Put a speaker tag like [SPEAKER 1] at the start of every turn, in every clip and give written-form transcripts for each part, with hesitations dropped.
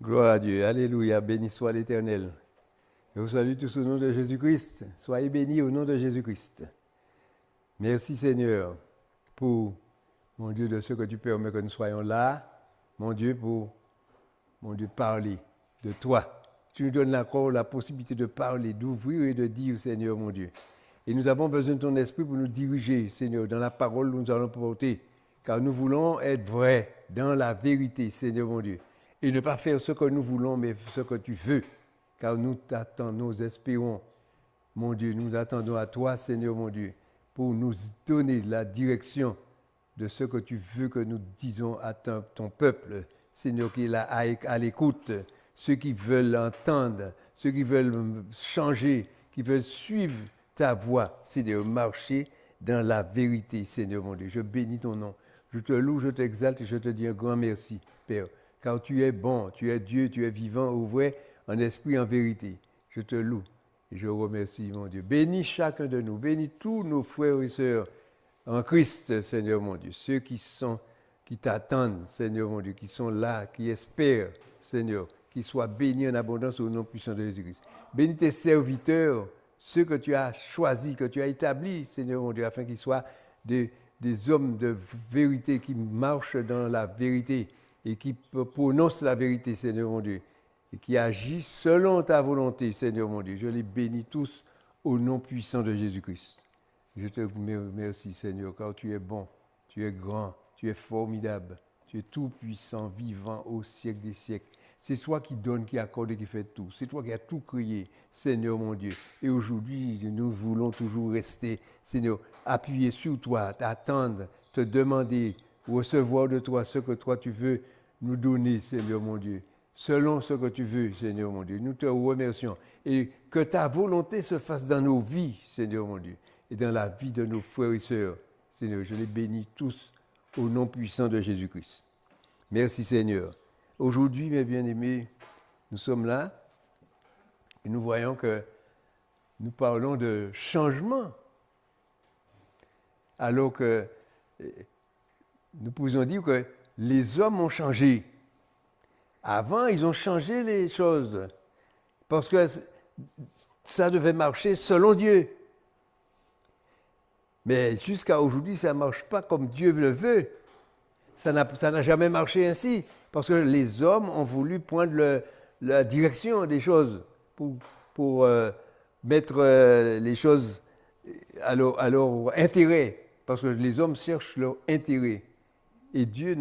[SPEAKER 1] Gloire à Dieu. Alléluia. Béni soit l'Éternel. Je vous salue tous au nom de Jésus-Christ. Soyez bénis au nom de Jésus-Christ. Merci Seigneur pour, mon Dieu, de ce que tu permets que nous soyons là. Mon Dieu, pour, mon Dieu, parler de toi. Tu nous donnes encore la possibilité de parler, d'ouvrir et de dire, Seigneur, mon Dieu. Et nous avons besoin de ton esprit pour nous diriger, Seigneur, dans la parole que nous allons porter. Car nous voulons être vrais dans la vérité, Seigneur, mon Dieu. Et ne pas faire ce que nous voulons, mais ce que tu veux. Car nous t'attendons, nous espérons, mon Dieu, nous attendons à toi, Seigneur, mon Dieu, pour nous donner la direction de ce que tu veux que nous disons à ton peuple, Seigneur, qui est là à l'écoute, ceux qui veulent entendre, ceux qui veulent changer, qui veulent suivre ta voie, Seigneur, marcher dans la vérité, Seigneur, mon Dieu. Je bénis ton nom. Je te loue, je t'exalte et je te dis un grand merci, Père. Car tu es bon, tu es Dieu, tu es vivant, au vrai, en esprit, en vérité. Je te loue et je remercie, mon Dieu. Bénis chacun de nous, bénis tous nos frères et sœurs en Christ, Seigneur, mon Dieu. Ceux qui t'attendent, Seigneur, mon Dieu, qui sont là, qui espèrent, Seigneur, qu'ils soient bénis en abondance au nom puissant de Jésus-Christ. Bénis tes serviteurs, ceux que tu as choisis, que tu as établis, Seigneur, mon Dieu, afin qu'ils soient des hommes de vérité qui marchent dans la vérité et qui prononcent la vérité, Seigneur mon Dieu, et qui agissent selon ta volonté, Seigneur mon Dieu. Je les bénis tous au nom puissant de Jésus-Christ. Je te remercie, Seigneur, car tu es bon, tu es grand, tu es formidable, tu es tout-puissant, vivant au siècle des siècles. C'est toi qui donne, qui accorde et qui fait tout. C'est toi qui as tout créé, Seigneur mon Dieu. Et aujourd'hui, nous voulons toujours rester, Seigneur, appuyés sur toi, t'attendre, te demander, recevoir de toi ce que toi tu veux nous donner, Seigneur mon Dieu. Selon ce que tu veux, Seigneur mon Dieu. Nous te remercions. Et que ta volonté se fasse dans nos vies, Seigneur mon Dieu. Et dans la vie de nos frères et sœurs. Seigneur, je les bénis tous au nom puissant de Jésus-Christ. Merci Seigneur. Aujourd'hui, mes bien-aimés, nous sommes là et nous voyons que nous parlons de changement. Alors que nous pouvons dire que les hommes ont changé. Avant, ils ont changé les choses parce que ça devait marcher selon Dieu. Mais jusqu'à aujourd'hui, ça ne marche pas comme Dieu le veut. Ça n'a jamais marché ainsi parce que les hommes ont voulu prendre la direction des choses pour mettre les choses à leur intérêt. Parce que les hommes cherchent leur intérêt. Et Dieu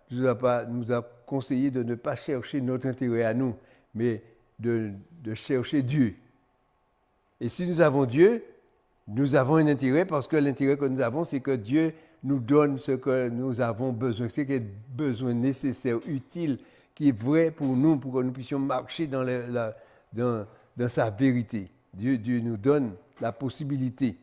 [SPEAKER 1] nous a conseillé de ne pas chercher notre intérêt à nous, mais de chercher Dieu. Et si nous avons Dieu, nous avons un intérêt parce que l'intérêt que nous avons, c'est que Dieu nous donne ce que nous avons besoin, ce qui est besoin nécessaire, utile, qui est vrai pour nous, pour que nous puissions marcher dans sa vérité. Dieu nous donne la possibilité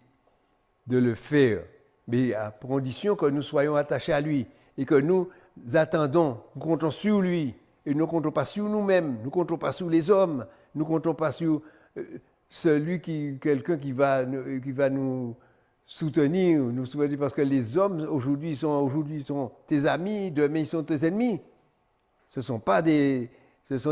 [SPEAKER 1] de le faire, mais à condition que nous soyons attachés à lui et que nous attendons, nous comptons sur lui et nous ne comptons pas sur nous-mêmes, nous ne comptons pas sur les hommes, nous ne comptons pas sur quelqu'un qui va nous soutenir, parce que les hommes aujourd'hui sont tes amis, demain ils sont tes ennemis. Ce sont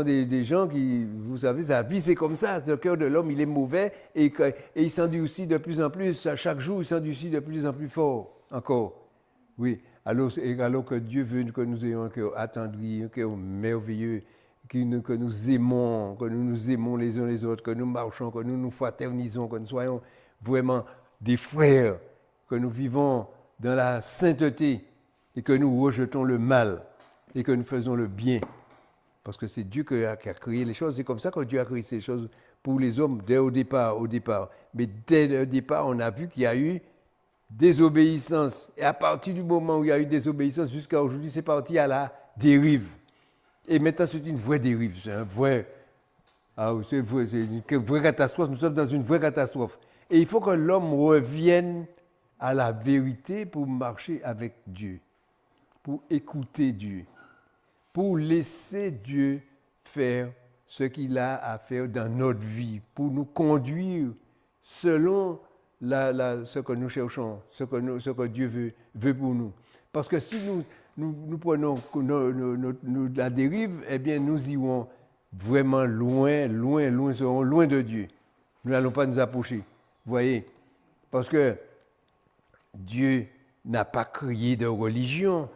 [SPEAKER 1] des gens qui, vous savez, la vie c'est comme ça, le cœur de l'homme il est mauvais et il s'endurcit de plus en plus, chaque jour il s'endurcit de plus en plus fort encore. Oui, alors que Dieu veut que nous ayons un cœur attendri, un cœur merveilleux, que nous aimons les uns les autres, que nous marchons, que nous nous fraternisons, que nous soyons vraiment des frères, que nous vivons dans la sainteté et que nous rejetons le mal et que nous faisons le bien. Parce que c'est Dieu qui a créé les choses. C'est comme ça que Dieu a créé ces choses pour les hommes dès au départ. Mais dès le départ, on a vu qu'il y a eu désobéissance. Et à partir du moment où il y a eu désobéissance, jusqu'à aujourd'hui, c'est parti à la dérive. Et maintenant, c'est une vraie dérive. C'est une vraie catastrophe. Nous sommes dans une vraie catastrophe. Et il faut que l'homme revienne à la vérité pour marcher avec Dieu, pour écouter Dieu, pour laisser Dieu faire ce qu'il a à faire dans notre vie, pour nous conduire selon ce que nous cherchons, ce que Dieu veut pour nous. Parce que si nous prenons la dérive, eh bien, nous irons vraiment loin, serons loin de Dieu. Nous n'allons pas nous approcher. Vous voyez? Parce que Dieu n'a pas créé de religion.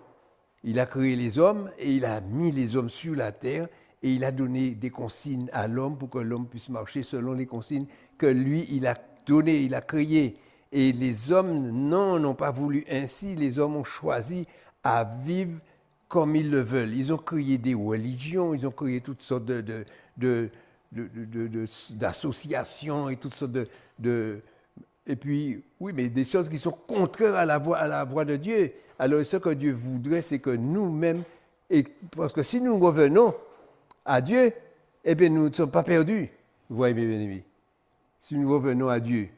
[SPEAKER 1] Il a créé les hommes et il a mis les hommes sur la terre et il a donné des consignes à l'homme pour que l'homme puisse marcher selon les consignes que lui, il a données, il a créées. Et les hommes, n'ont pas voulu ainsi. Les hommes ont choisi à vivre comme ils le veulent. Ils ont créé des religions, ils ont créé toutes sortes d'associations et toutes sortes et puis, oui, mais des choses qui sont contraires à la voie de Dieu. Alors, ce que Dieu voudrait, c'est que nous-mêmes, parce que si nous revenons à Dieu, eh bien, nous ne sommes pas perdus. Vous voyez, mes bien-aimés. Si nous revenons à Dieu,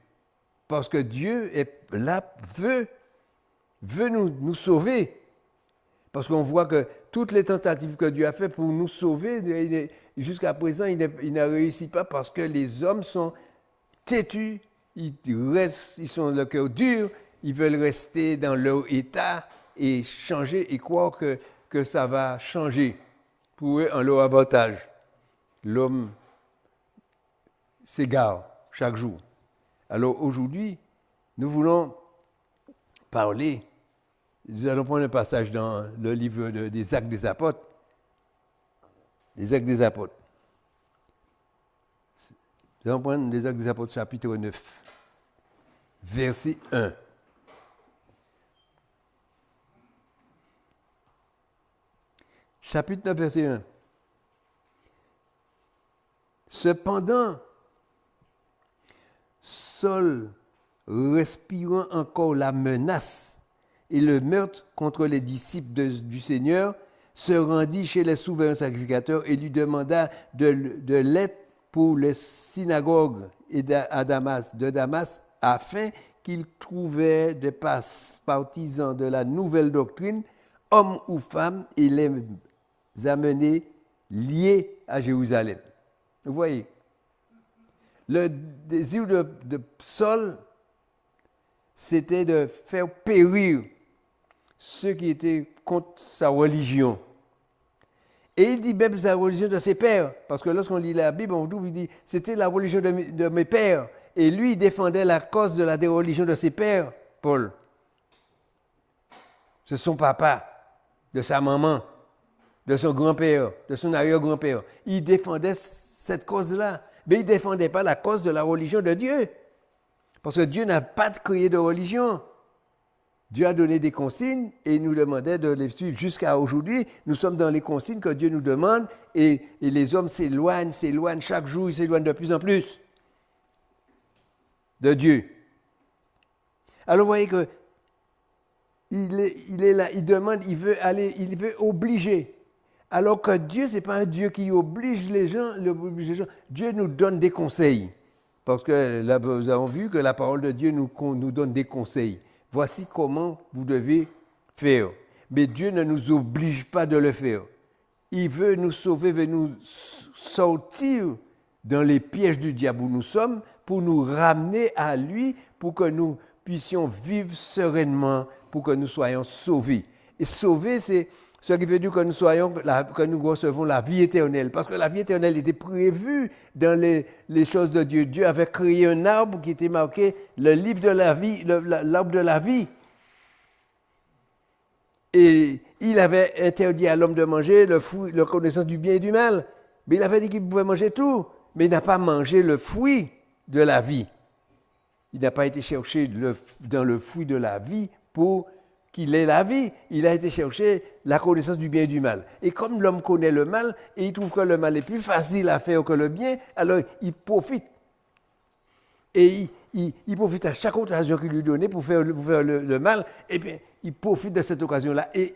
[SPEAKER 1] parce que Dieu est là, veut nous sauver. Parce qu'on voit que toutes les tentatives que Dieu a faites pour nous sauver, jusqu'à présent, il ne réussit pas parce que les hommes sont têtus, ils sont le cœur dur, ils veulent rester dans leur état et changer et croire que ça va changer pour eux en leur avantage. L'homme s'égare chaque jour. Alors aujourd'hui, nous voulons parler, nous allons prendre un passage dans le livre des Actes des Apôtres. Les Actes des Apôtres. Nous allons prendre les Actes des Apôtres, chapitre 9, verset 1. Chapitre 9, verset 1. Cependant, Saul, respirant encore la menace et le meurtre contre les disciples du Seigneur, se rendit chez le souverain sacrificateur et lui demanda de l'aide pour les synagogues de Damas, afin qu'il trouvait des partisans de la nouvelle doctrine, hommes ou femmes, et les amener liés à Jérusalem. Vous voyez, le désir de Saul, c'était de faire périr ceux qui étaient contre sa religion. Et il dit même la religion de ses pères, parce que lorsqu'on lit la Bible, on dit c'était la religion de mes pères. Et lui, il défendait la cause de la religion de ses pères, Paul. De son papa, de sa maman, de son grand-père, de son arrière-grand-père. Il défendait cette cause-là. Mais il ne défendait pas la cause de la religion de Dieu. Parce que Dieu n'a pas créé de religion. Dieu a donné des consignes et il nous demandait de les suivre. Jusqu'à aujourd'hui, nous sommes dans les consignes que Dieu nous demande et les hommes s'éloignent chaque jour, ils s'éloignent de plus en plus de Dieu. Alors vous voyez que il est là, il demande, il veut obliger. Alors que Dieu, ce n'est pas un Dieu qui oblige les gens. Dieu nous donne des conseils. Parce que là, nous avons vu que la parole de Dieu nous donne des conseils. Voici comment vous devez faire. Mais Dieu ne nous oblige pas de le faire. Il veut nous sauver, veut nous sortir dans les pièges du diable où nous sommes, pour nous ramener à lui, pour que nous puissions vivre sereinement, pour que nous soyons sauvés. Et sauver, c'est ce qui veut dire que nous recevons la vie éternelle. Parce que la vie éternelle était prévue dans les choses de Dieu. Dieu avait créé un arbre qui était marqué le livre de la vie, l'arbre de la vie. Et il avait interdit à l'homme de manger le fruit, la connaissance du bien et du mal. Mais il avait dit qu'il pouvait manger tout. Mais il n'a pas mangé le fruit de la vie. Il n'a pas été chercher dans le fruit de la vie pour qu'il ait la vie. Il a été chercher la connaissance du bien et du mal. Et comme l'homme connaît le mal, et il trouve que le mal est plus facile à faire que le bien, alors il profite. Et il profite à chaque occasion qu'il lui donnait pour faire le mal, et bien il profite de cette occasion-là et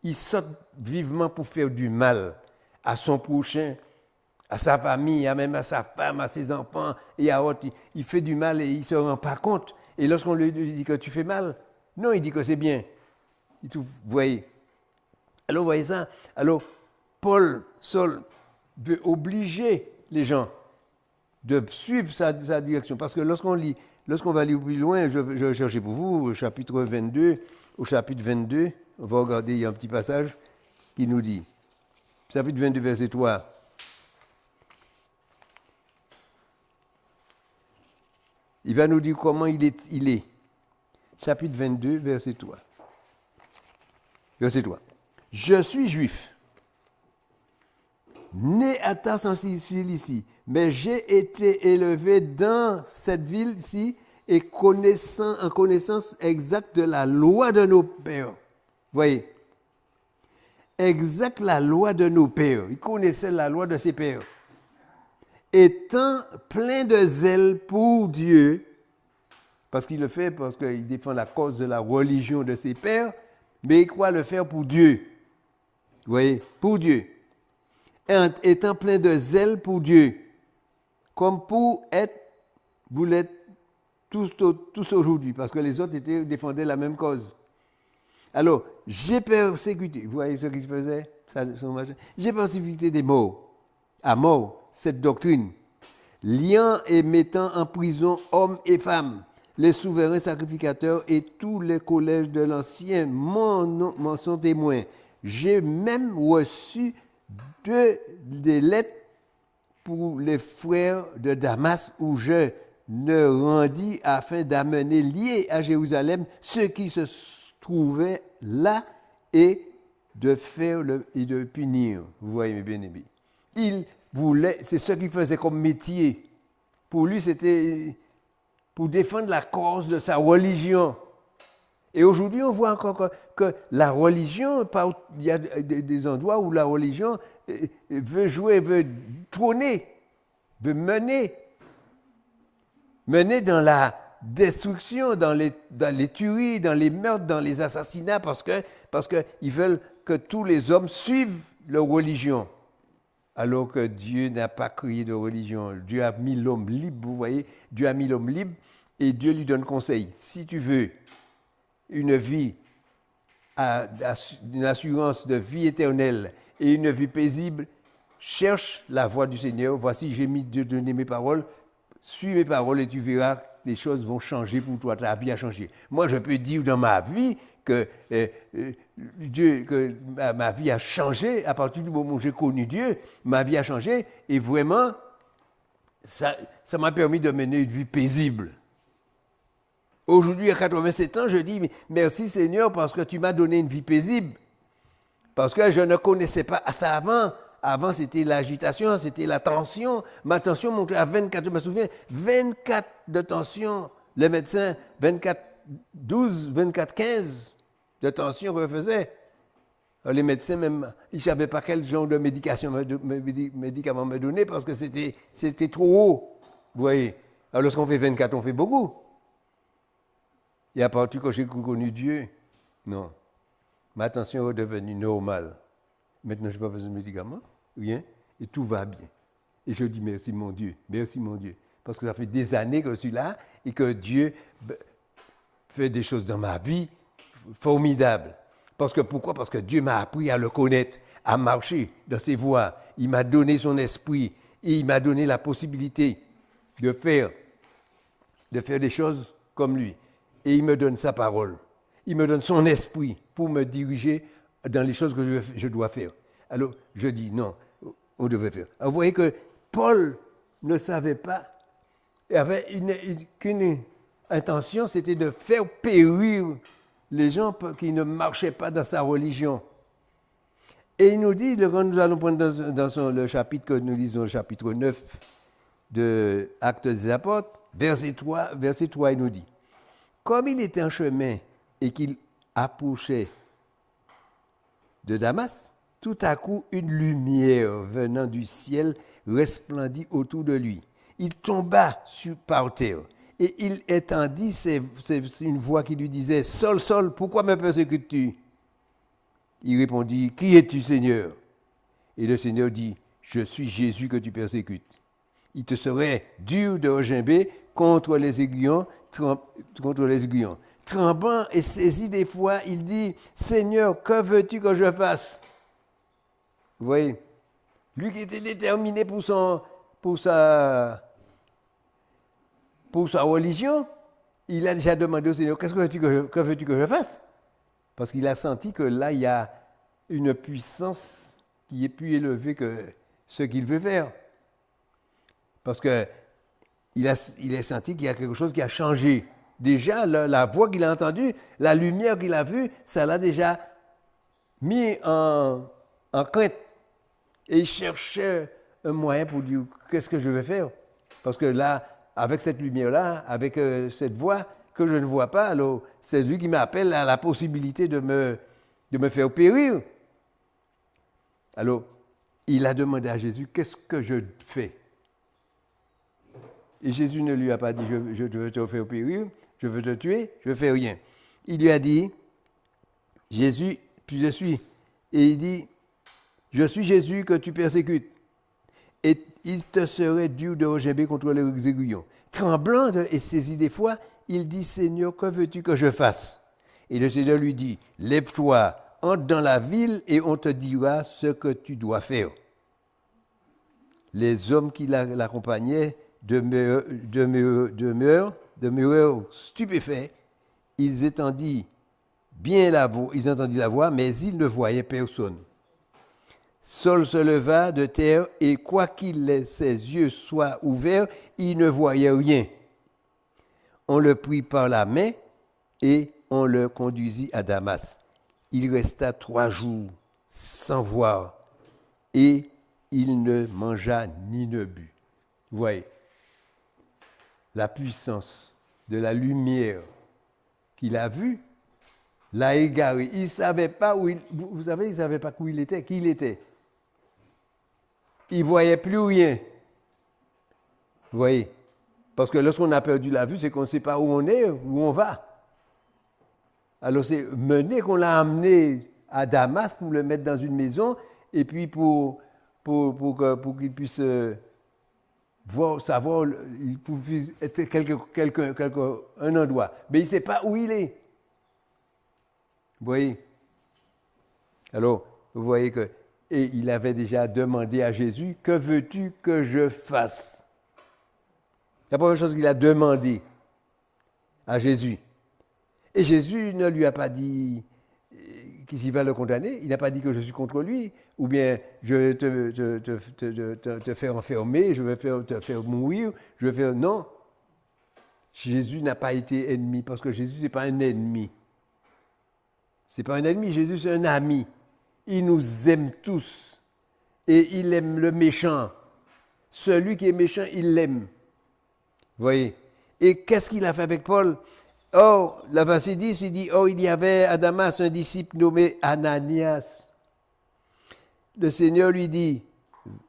[SPEAKER 1] il saute vivement pour faire du mal à son prochain, à sa famille, même à sa femme, à ses enfants, et à autres. Il fait du mal et il ne se rend pas compte. Et lorsqu'on lui dit que tu fais mal, non, il dit que c'est bien. Vous voyez. Alors, vous voyez ça. Alors, Saul veut obliger les gens de suivre sa direction. Parce que lorsqu'on va lire plus loin, je vais chercher pour vous au chapitre 22, On va regarder, il y a un petit passage qui nous dit, chapitre 22, verset 3. Il va nous dire comment il est. Chapitre 22, verset 3. Verset 3. Je suis juif, né à Tarse en Cilicie, mais j'ai été élevé dans cette ville ici et en connaissance exacte de la loi de nos pères. Voyez, exact la loi de nos pères. Il connaissait la loi de ses pères. Étant plein de zèle pour Dieu, parce qu'il le fait parce qu'il défend la cause de la religion de ses pères, mais il croit le faire pour Dieu. Vous voyez, pour Dieu. Étant plein de zèle pour Dieu, comme pour être, vous l'êtes tous aujourd'hui, parce que les autres défendaient la même cause. Alors, j'ai persécuté, vous voyez ce qui se faisait? J'ai persécuté des morts, à mort, cette doctrine, liant et mettant en prison hommes et femmes, les souverains sacrificateurs et tous les collèges de l'Ancien m'en sont témoins. J'ai même reçu des lettres pour les frères de Damas où je ne rendis afin d'amener liés à Jérusalem ceux qui se trouvaient là et de faire et de punir. Vous voyez mes bien-aimés. Il voulait, c'est ce qu'il faisait comme métier. Pour lui, c'était pour défendre la cause de sa religion. Et aujourd'hui, on voit encore que la religion, il y a des endroits où la religion veut jouer, veut trôner, veut mener dans la destruction, dans les tueries, dans les meurtres, dans les assassinats, parce qu'ils veulent que tous les hommes suivent leur religion. Alors que Dieu n'a pas créé de religion. Dieu a mis l'homme libre, vous voyez, Dieu a mis l'homme libre et Dieu lui donne conseil. Si tu veux une vie, une assurance de vie éternelle et une vie paisible, cherche la voie du Seigneur. Voici, j'ai mis Dieu donner mes paroles. Suis mes paroles et tu verras, les choses vont changer pour toi. Ta vie a changé. Moi, je peux dire dans ma vie que ma vie a changé à partir du moment où j'ai connu Dieu. Ma vie a changé et vraiment, ça m'a permis de mener une vie paisible. Aujourd'hui, à 87 ans, je dis merci Seigneur parce que tu m'as donné une vie paisible. Parce que je ne connaissais pas ça avant. Avant, c'était l'agitation, c'était la tension. Ma tension montait à 24, je me souviens, 24 de tension. Le médecin, 24-12, 24-15 de tension refaisait. Alors, les médecins, même, ils ne savaient pas quel genre de médicaments me donner parce que c'était trop haut. Vous voyez. Alors, lorsqu'on fait 24, on fait beaucoup. Et à partir quand j'ai connu Dieu, non. Ma tension est redevenue normale. Maintenant, je n'ai pas besoin de médicaments, rien, et tout va bien. Et je dis merci mon Dieu, parce que ça fait des années que je suis là et que Dieu fait des choses dans ma vie formidables. Pourquoi? Parce que Dieu m'a appris à le connaître, à marcher dans ses voies. Il m'a donné son esprit et il m'a donné la possibilité de faire des choses comme lui. Et il me donne sa parole. Il me donne son esprit pour me diriger dans les choses que je dois faire. Alors, je dis non, on devait faire. Alors, vous voyez que Paul ne savait pas, il avait qu'une intention, c'était de faire périr les gens qui ne marchaient pas dans sa religion. Et il nous dit, quand nous allons prendre dans le chapitre que nous lisons, le chapitre 9 de Actes des Apôtres, verset 3, il nous dit, comme il était en chemin et qu'il approchait de Damas, tout à coup, une lumière venant du ciel resplendit autour de lui. Il tomba par terre et il entendit c'est une voix qui lui disait « Saul, Saul, pourquoi me persécutes-tu » Il répondit « Qui es-tu, Seigneur » Et le Seigneur dit « Je suis Jésus que tu persécutes. Il te serait dur de regimber contre les aiguillons. Tremblant et saisi des fois, il dit « Seigneur, que veux-tu que je fasse ?» Vous voyez, lui qui était déterminé pour sa religion, il a déjà demandé au Seigneur « Que veux-tu que je fasse ?» Parce qu'il a senti que là, il y a une puissance qui est plus élevée que ce qu'il veut faire. Parce qu'il a senti qu'il y a quelque chose qui a changé. Déjà, la voix qu'il a entendue, la lumière qu'il a vue, ça l'a déjà mis en crainte. Et il cherchait un moyen pour dire qu'est-ce que je vais faire. Parce que là, avec cette lumière-là, avec cette voix que je ne vois pas, alors c'est lui qui m'appelle à la possibilité de me faire périr. Alors, il a demandé à Jésus, qu'est-ce que je fais? Et Jésus ne lui a pas dit, je veux te faire périr, je veux te tuer, je ne fais rien. Il lui a dit, Jésus, puis je suis. Et il dit, je suis Jésus que tu persécutes. Et il te serait dur de regimber contre les aiguillons. Tremblant et saisi d'effroi, il dit, Seigneur, que veux-tu que je fasse? Et le Seigneur lui dit, lève-toi, entre dans la ville et on te dira ce que tu dois faire. Les hommes qui l'accompagnaient demeurèrent stupéfaits. Ils entendirent la voix, mais ils ne voyaient personne. Saul se leva de terre et quoiqu'il ses yeux soient ouverts, il ne voyait rien. On le prit par la main et on le conduisit à Damas. Il resta 3 jours sans voir et il ne mangea ni ne but. Vous voyez, la puissance de la lumière qu'il a vue l'a égaré. Il ne savait pas où vous savez, il ne savait pas où il était, qui il était. Il ne voyait plus rien. Vous voyez, parce que lorsqu'on a perdu la vue, c'est qu'on ne sait pas où on est, où on va. Alors c'est mené qu'on l'a amené à Damas pour le mettre dans une maison et puis pour qu'il puisse savoir, il puisse être un endroit. Mais il ne sait pas où il est. Vous voyez? Alors, vous voyez que, et il avait déjà demandé à Jésus, que veux-tu que je fasse? La première chose qu'il a demandé à Jésus. Et Jésus ne lui a pas dit qu'il va le condamner, il n'a pas dit que je suis contre lui, ou bien je vais te faire enfermer, je vais te faire mourir, je vais faire... Non, Jésus n'a pas été ennemi, parce que Jésus, ce n'est pas un ennemi. Ce n'est pas un ennemi, Jésus, c'est un ami. Il nous aime tous, et il aime le méchant. Celui qui est méchant, il l'aime. Vous voyez? Et qu'est-ce qu'il a fait avec Paul? Or, la verset 10, il dit, il y avait à Damas un disciple nommé Ananias. Le Seigneur lui dit,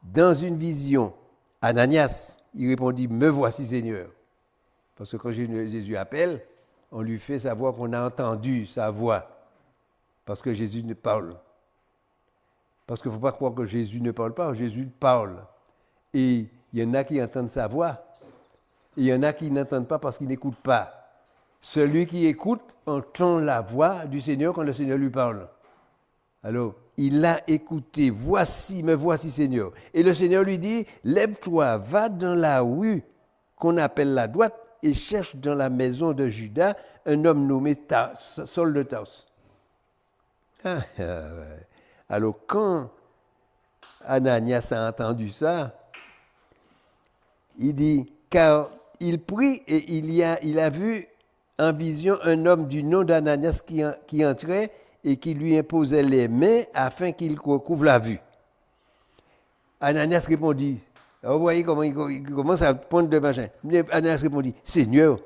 [SPEAKER 1] dans une vision, Ananias, il répondit, me voici Seigneur. Parce que quand Jésus appelle, on lui fait savoir qu'on a entendu sa voix. Parce que Jésus ne parle. Parce qu'il ne faut pas croire que Jésus ne parle pas, Jésus parle. Et il y en a qui entendent sa voix. Et il y en a qui n'entendent pas parce qu'ils n'écoutent pas. Celui qui écoute entend la voix du Seigneur quand le Seigneur lui parle. Alors, il a écouté, me voici Seigneur. Et le Seigneur lui dit, lève-toi, va dans la rue qu'on appelle la droite et cherche dans la maison de Judas un homme nommé Saul de Tarse. Alors, quand Ananias a entendu ça, il dit, car il prit et il a vu en vision un homme du nom d'Ananias qui entrait et qui lui imposait les mains afin qu'il recouvre la vue. Ananias répondit, vous voyez comment il commence à prendre de machin. Ananias répondit, Seigneur,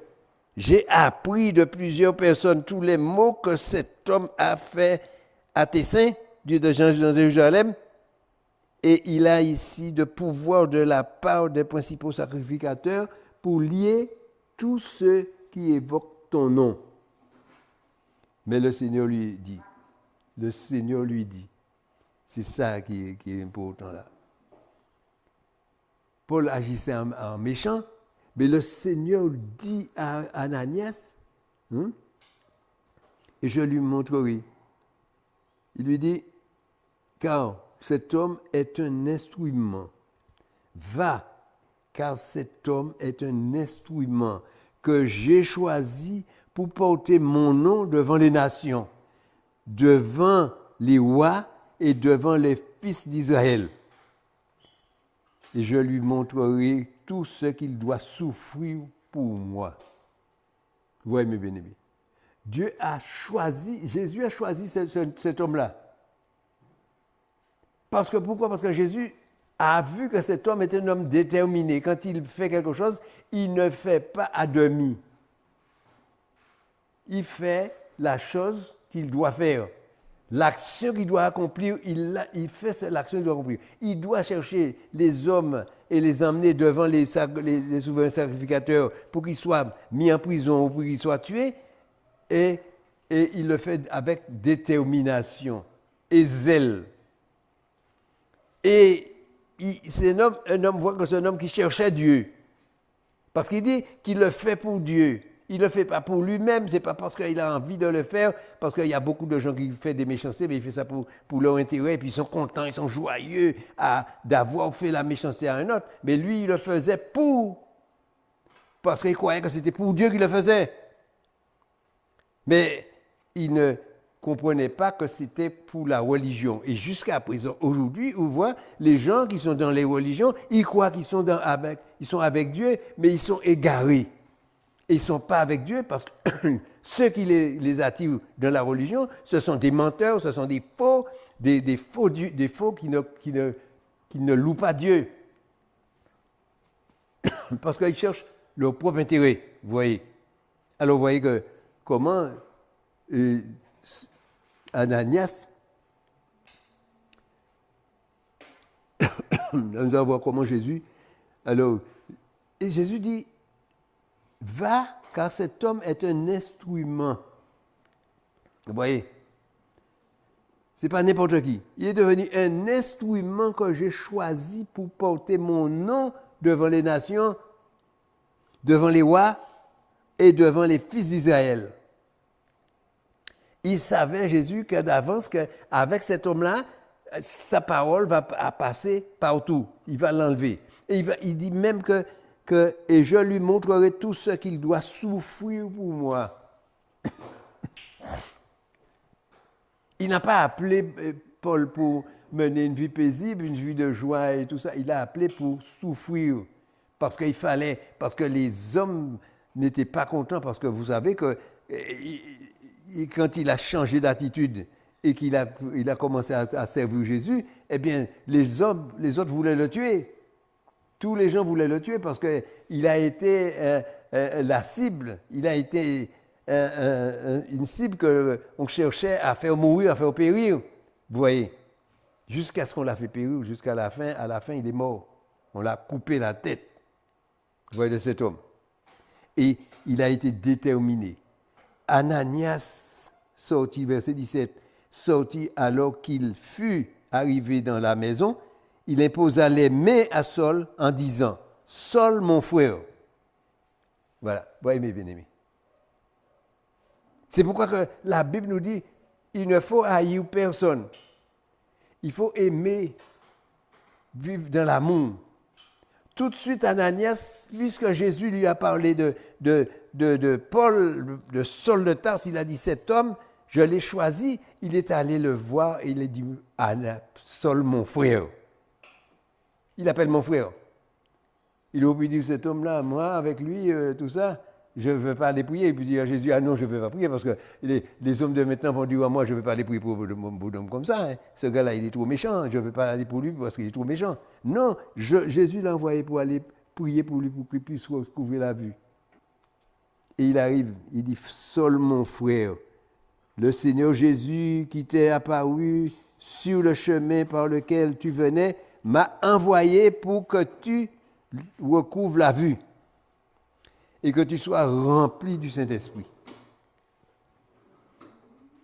[SPEAKER 1] j'ai appris de plusieurs personnes tous les maux que cet homme a fait à tes saints, Dieu de Jérusalem, et il a ici de pouvoir de la part des principaux sacrificateurs pour lier tous ceux qui évoquent ton nom. Mais le Seigneur lui dit, c'est ça qui est important là. Paul agissait en méchant, mais le Seigneur dit à Ananias, et je lui montrerai. Il lui dit, car cet homme est un instrument. Va, car cet homme est un instrument que j'ai choisi pour porter mon nom devant les nations. devant les rois et devant les fils d'Israël. Et je lui montrerai tout ce qu'il doit souffrir pour moi. Oui, mes bien-aimés. Dieu a choisi, Jésus a choisi cet homme-là. Parce que pourquoi? Parce que Jésus a vu que cet homme est un homme déterminé. Quand il fait quelque chose, il ne fait pas à demi. Il fait la chose qu'il doit faire. L'action qu'il doit accomplir, il fait l'action qu'il doit accomplir. Il doit chercher les hommes et les emmener devant les souverains sacrificateurs pour qu'ils soient mis en prison ou pour qu'ils soient tués. Et il le fait avec détermination et zèle. Et c'est un homme voit que c'est un homme qui cherchait Dieu. Parce qu'il dit qu'il le fait pour Dieu. Il ne le fait pas pour lui-même, ce n'est pas parce qu'il a envie de le faire, parce qu'il y a beaucoup de gens qui font des méchancetés, mais il fait ça pour leur intérêt, et puis ils sont contents, ils sont joyeux d'avoir fait la méchanceté à un autre. Mais lui, il le faisait parce qu'il croyait que c'était pour Dieu qu'il le faisait. Mais il ne comprenait pas que c'était pour la religion. Et jusqu'à présent, aujourd'hui, on voit les gens qui sont dans les religions, ils croient qu'ils sont avec Dieu, mais ils sont égarés. Et ils ne sont pas avec Dieu parce que ceux qui les attirent dans la religion, ce sont des menteurs, ce sont des faux, des faux qui ne louent pas Dieu. Parce qu'ils cherchent leur propre intérêt, vous voyez. Alors vous voyez que comment Ananias, nous allons voir comment Jésus, alors, et Jésus dit, va, car cet homme est un instrument. Vous voyez? Ce n'est pas n'importe qui. Il est devenu un instrument que j'ai choisi pour porter mon nom devant les nations, devant les rois et devant les fils d'Israël. Il savait, Jésus, que d'avance, qu'avec cet homme-là, sa parole va passer partout. Il va l'enlever. Et il dit même que et je lui montrerai tout ce qu'il doit souffrir pour moi. Il n'a pas appelé Paul pour mener une vie paisible, une vie de joie et tout ça. Il l'a appelé pour souffrir. Parce que les hommes n'étaient pas contents. Parce que vous savez que quand il a changé d'attitude et qu'il a commencé à servir Jésus, eh bien, les autres voulaient le tuer. Tous les gens voulaient le tuer parce qu'il a été la cible, il a été une cible qu'on cherchait à faire mourir, à faire périr. Vous voyez, jusqu'à ce qu'on l'a fait périr, jusqu'à la fin, à la fin, il est mort. On l'a coupé la tête, vous voyez, de cet homme. Et il a été déterminé. Ananias sortit, verset 17, sortit alors qu'il fut arrivé dans la maison, il imposa les mains à Saul en disant, « Saul, mon frère. » Voilà, voyez mes bien-aimés. C'est pourquoi que la Bible nous dit, il ne faut haïr personne. Il faut aimer, vivre dans l'amour. Tout de suite, Ananias, puisque Jésus lui a parlé de Paul, de Saul de Tarse, il a dit, cet homme, je l'ai choisi, il est allé le voir et il a dit, Saul, mon frère. Il appelle mon frère. Il aurait pu dire, cet homme-là, moi, avec lui, tout ça, je ne veux pas aller prier. Et puis dire à Jésus, ah non, je ne veux pas prier parce que les hommes de maintenant vont dire à moi, je ne veux pas aller prier pour un homme comme ça. Hein. Ce gars-là, il est trop méchant. Je ne veux pas aller pour lui parce qu'il est trop méchant. Non, Jésus l'a envoyé pour aller prier pour lui, pour qu'il puisse recouvrir la vue. Et il arrive, il dit, Saul, mon frère, le Seigneur Jésus qui t'est apparu sur le chemin par lequel tu venais, m'a envoyé pour que tu recouvres la vue et que tu sois rempli du Saint-Esprit.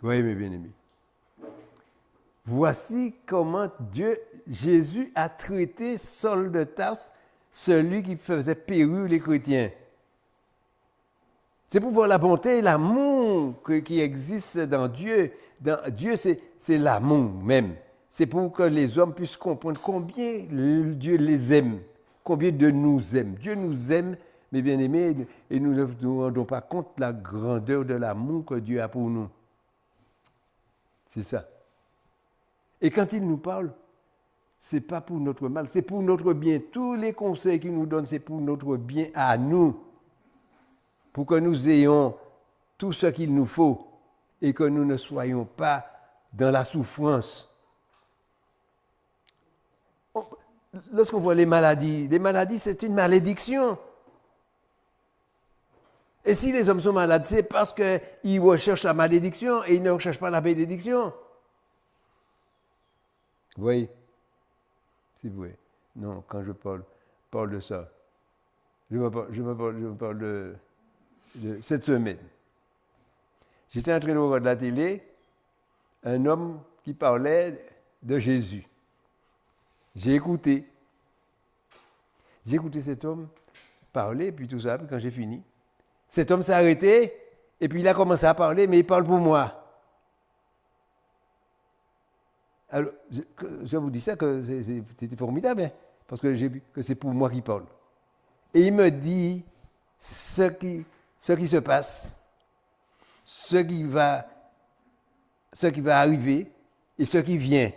[SPEAKER 1] Oui, mes bien-aimés. Voici comment Jésus a traité Saul de Tarse, celui qui faisait périr les chrétiens. C'est pour voir la bonté et l'amour qui existe dans Dieu. Dans Dieu, c'est l'amour même. C'est pour que les hommes puissent comprendre combien Dieu les aime, combien Dieu nous aime. Dieu nous aime, mes bien-aimés, et nous ne nous rendons pas compte de la grandeur de l'amour que Dieu a pour nous. C'est ça. Et quand il nous parle, ce n'est pas pour notre mal, c'est pour notre bien. Tous les conseils qu'il nous donne, c'est pour notre bien à nous. Pour que nous ayons tout ce qu'il nous faut et que nous ne soyons pas dans la souffrance. Lorsqu'on voit les maladies, c'est une malédiction. Et si les hommes sont malades, c'est parce qu'ils recherchent la malédiction et ils ne recherchent pas la bénédiction. Vous voyez? Si vous voyez. Non, quand je parle de ça, je me parle de cette semaine. J'étais en train de voir de la télé un homme qui parlait de Jésus. J'ai écouté cet homme parler, puis tout ça, puis quand j'ai fini, cet homme s'est arrêté, et puis il a commencé à parler, mais il parle pour moi. Alors, je vous dis ça, que c'était formidable, hein, parce que j'ai vu que c'est pour moi qu'il parle. Et il me dit ce qui se passe, ce qui va arriver et ce qui vient.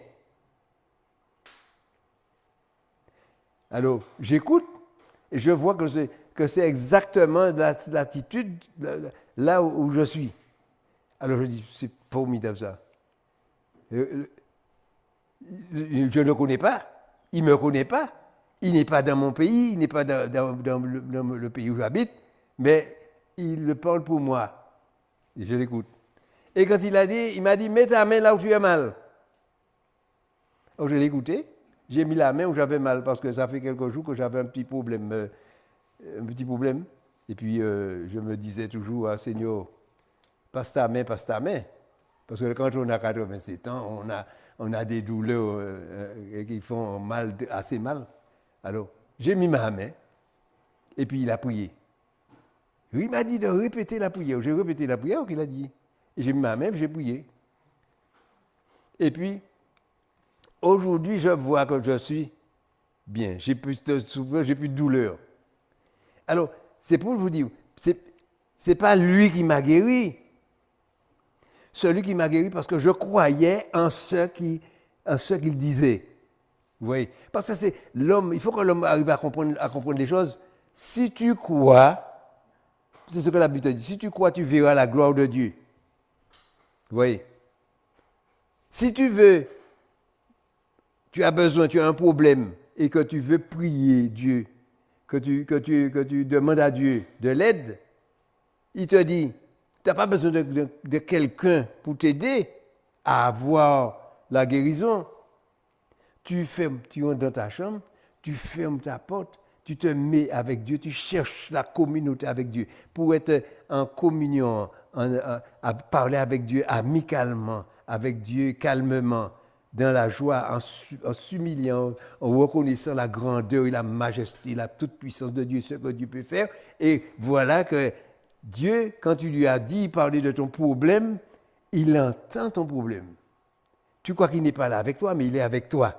[SPEAKER 1] Alors, j'écoute et je vois que c'est exactement l'attitude là où je suis. Alors, je dis, c'est formidable ça. Je ne le connais pas, il ne me connaît pas, il n'est pas dans mon pays, il n'est pas dans le pays où j'habite, mais il le parle pour moi. Et je l'écoute. Et quand il m'a dit, mets ta main là où tu as mal. Alors, je l'ai écouté. J'ai mis la main où j'avais mal parce que ça fait quelques jours que j'avais un petit problème. Et puis, je me disais toujours, ah, Seigneur, passe ta main. Parce que quand on a 87 ans, on a des douleurs qui font mal, assez mal. Alors, j'ai mis ma main et puis il a prié. Il m'a dit de répéter la prière. J'ai répété la prière qu'il a dit. Et j'ai mis ma main et j'ai prié. Et puis, aujourd'hui, je vois que je suis bien. J'ai plus de souffrance, j'ai plus de douleur. Alors, c'est pour vous dire, c'est pas lui qui m'a guéri. Celui qui m'a guéri parce que je croyais en ce qu'il disait. Vous voyez? Parce que c'est l'homme, il faut que l'homme arrive à comprendre les choses. Si tu crois, c'est ce que la Bible dit, si tu crois, tu verras la gloire de Dieu. Vous voyez? Si tu veux, tu as besoin, tu as un problème et que tu veux prier Dieu, que tu demandes à Dieu de l'aide, il te dit, tu n'as pas besoin de quelqu'un pour t'aider à avoir la guérison. Tu rentres dans ta chambre, tu fermes ta porte, tu te mets avec Dieu, tu cherches la communauté avec Dieu pour être en communion, à parler avec Dieu amicalement, avec Dieu calmement, dans la joie, en s'humiliant, en reconnaissant la grandeur et la majesté, la toute-puissance de Dieu, ce que Dieu peut faire. Et voilà que Dieu, quand tu lui as dit, parler de ton problème, il entend ton problème. Tu crois qu'il n'est pas là avec toi, mais il est avec toi,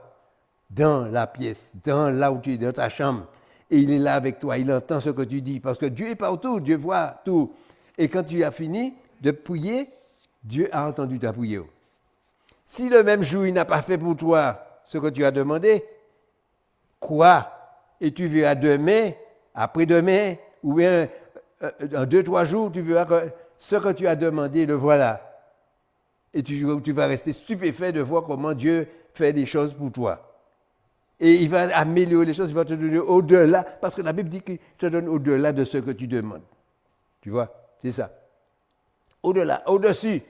[SPEAKER 1] dans la pièce, là où tu es, dans ta chambre. Et il est là avec toi, il entend ce que tu dis, parce que Dieu est partout, Dieu voit tout. Et quand tu as fini de prier, Dieu a entendu ta prière. Si le même jour, il n'a pas fait pour toi ce que tu as demandé, crois, et tu verras demain, après-demain, ou bien dans 2-3 jours, tu verras que ce que tu as demandé, le voilà. Et tu vas rester stupéfait de voir comment Dieu fait des choses pour toi. Et il va améliorer les choses, il va te donner au-delà, parce que la Bible dit qu'il te donne au-delà de ce que tu demandes. Tu vois, c'est ça. Au-delà, au-dessus,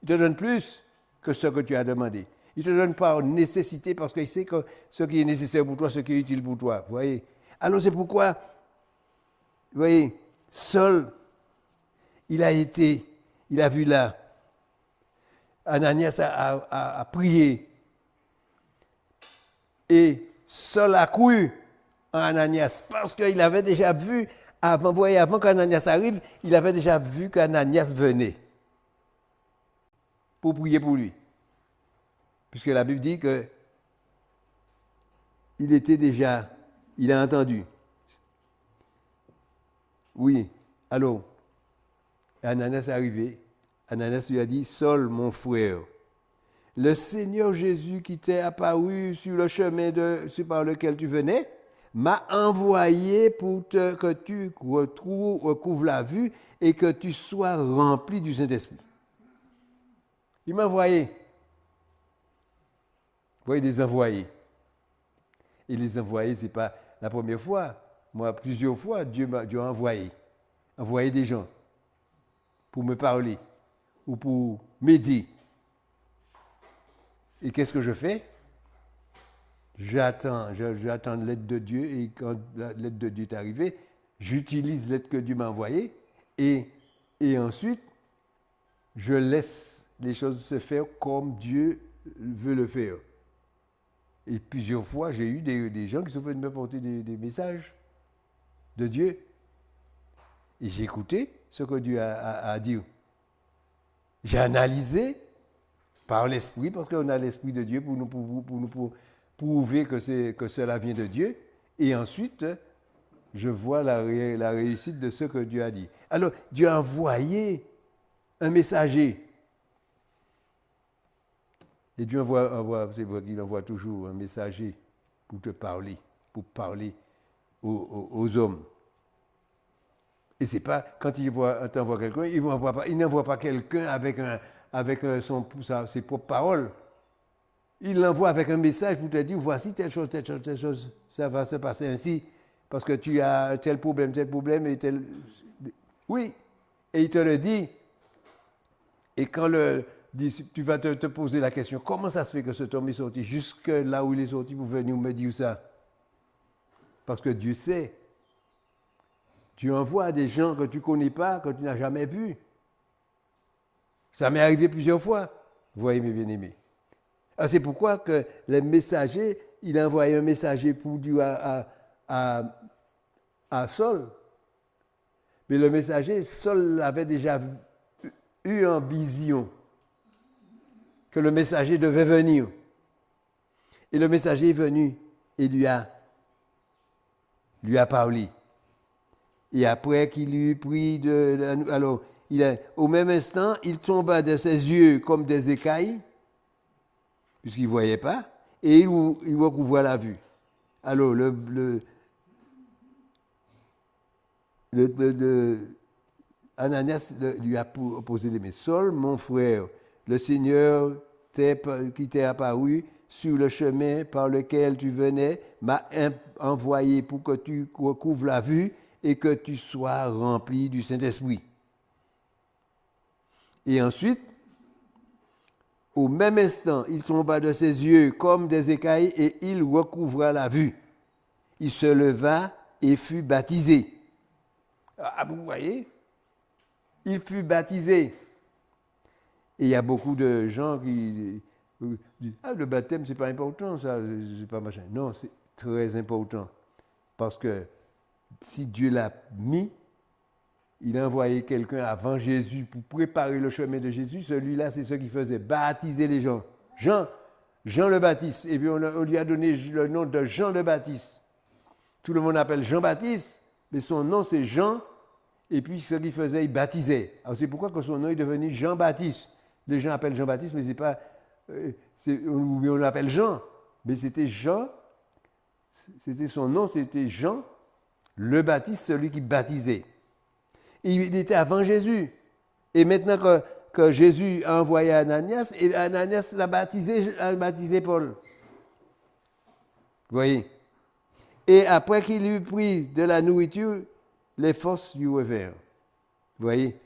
[SPEAKER 1] il te donne plus que ce que tu as demandé. Il ne te donne pas en nécessité parce qu'il sait que ce qui est nécessaire pour toi, ce qui est utile pour toi. Vous voyez? Alors c'est pourquoi, vous voyez, Saul, il a vu là, Ananias a prié. Et Saul a cru en Ananias parce qu'il avait déjà vu, avant qu'Ananias arrive, il avait déjà vu qu'Ananias venait pour prier pour lui. Puisque la Bible dit que il a entendu. Oui, alors, Ananias est arrivé. Ananias lui a dit, Saul, mon frère, le Seigneur Jésus qui t'est apparu sur le chemin par lequel tu venais, m'a envoyé pour que tu recouvres la vue et que tu sois rempli du Saint-Esprit. Il m'a envoyé. Vous voyez, des envoyés. Et les envoyés, ce n'est pas la première fois. Moi, plusieurs fois, Dieu a envoyé des gens pour me parler ou pour m'aider. Et qu'est-ce que je fais? J'attends l'aide de Dieu, et quand l'aide de Dieu est arrivée, j'utilise l'aide que Dieu m'a envoyée, et ensuite, je laisse les choses se faire comme Dieu veut le faire. Et plusieurs fois, j'ai eu des gens qui sont venus me porter des messages de Dieu. Et j'ai écouté ce que Dieu a dit. J'ai analysé par l'Esprit, parce qu'on a l'Esprit de Dieu pour nous prouver que cela vient de Dieu. Et ensuite, je vois la réussite de ce que Dieu a dit. Alors, Dieu a envoyé un messager. Et Dieu c'est vrai qu'il envoie toujours un messager pour parler aux hommes. Et c'est pas, quand il t'envoie quelqu'un, il n'envoie pas quelqu'un avec ses propres paroles. Il l'envoie avec un message pour te dire, voici telle chose, ça va se passer ainsi, parce que tu as tel problème, et tel... Oui, et il te le dit. Et quand tu vas te poser la question, comment ça se fait que cet homme est sorti jusque là où il est sorti pour venir me dire ça? Parce que Dieu sait. Tu envoies des gens que tu ne connais pas, que tu n'as jamais vus. Ça m'est arrivé plusieurs fois. Vous voyez, mes bien-aimés. Alors c'est pourquoi que les messagers, il a envoyé un messager pour dire à Saul. Mais le messager, Saul avait déjà eu en vision que le messager devait venir. Et le messager est venu et lui a parlé. Et après qu'il eut pris alors, au même instant, il tomba de ses yeux comme des écailles, puisqu'il ne voyait pas, et il recouvra la vue. Alors, Ananias lui a posé les mains. Saul, mon frère, le Seigneur qui t'est apparu sur le chemin par lequel tu venais, m'a envoyé pour que tu recouvres la vue et que tu sois rempli du Saint-Esprit. Et ensuite, au même instant, il tomba de ses yeux comme des écailles et il recouvra la vue. Il se leva et fut baptisé. Ah, vous voyez? Il fut baptisé. Et il y a beaucoup de gens qui disent, le baptême, c'est pas important, ça, c'est pas machin. Non, c'est très important. Parce que si Dieu l'a mis, il a envoyé quelqu'un avant Jésus pour préparer le chemin de Jésus. Celui-là, c'est ce qu'il faisait, baptiser les gens. Jean le Baptiste. Et puis on lui a donné le nom de Jean le Baptiste. Tout le monde l'appelle Jean-Baptiste, mais son nom c'est Jean. Et puis ce qu'il faisait, il baptisait. Alors c'est pourquoi que son nom est devenu Jean-Baptiste. Les gens appellent Jean-Baptiste, mais c'est pas... on l'appelle Jean. Mais c'était Jean, c'était son nom, c'était Jean le Baptiste, celui qui baptisait. Et il était avant Jésus. Et maintenant que Jésus a envoyé Ananias, et Ananias l'a baptisé Paul. Vous voyez? Et après qu'il eut pris de la nourriture, les forces lui revinrent. Vous voyez?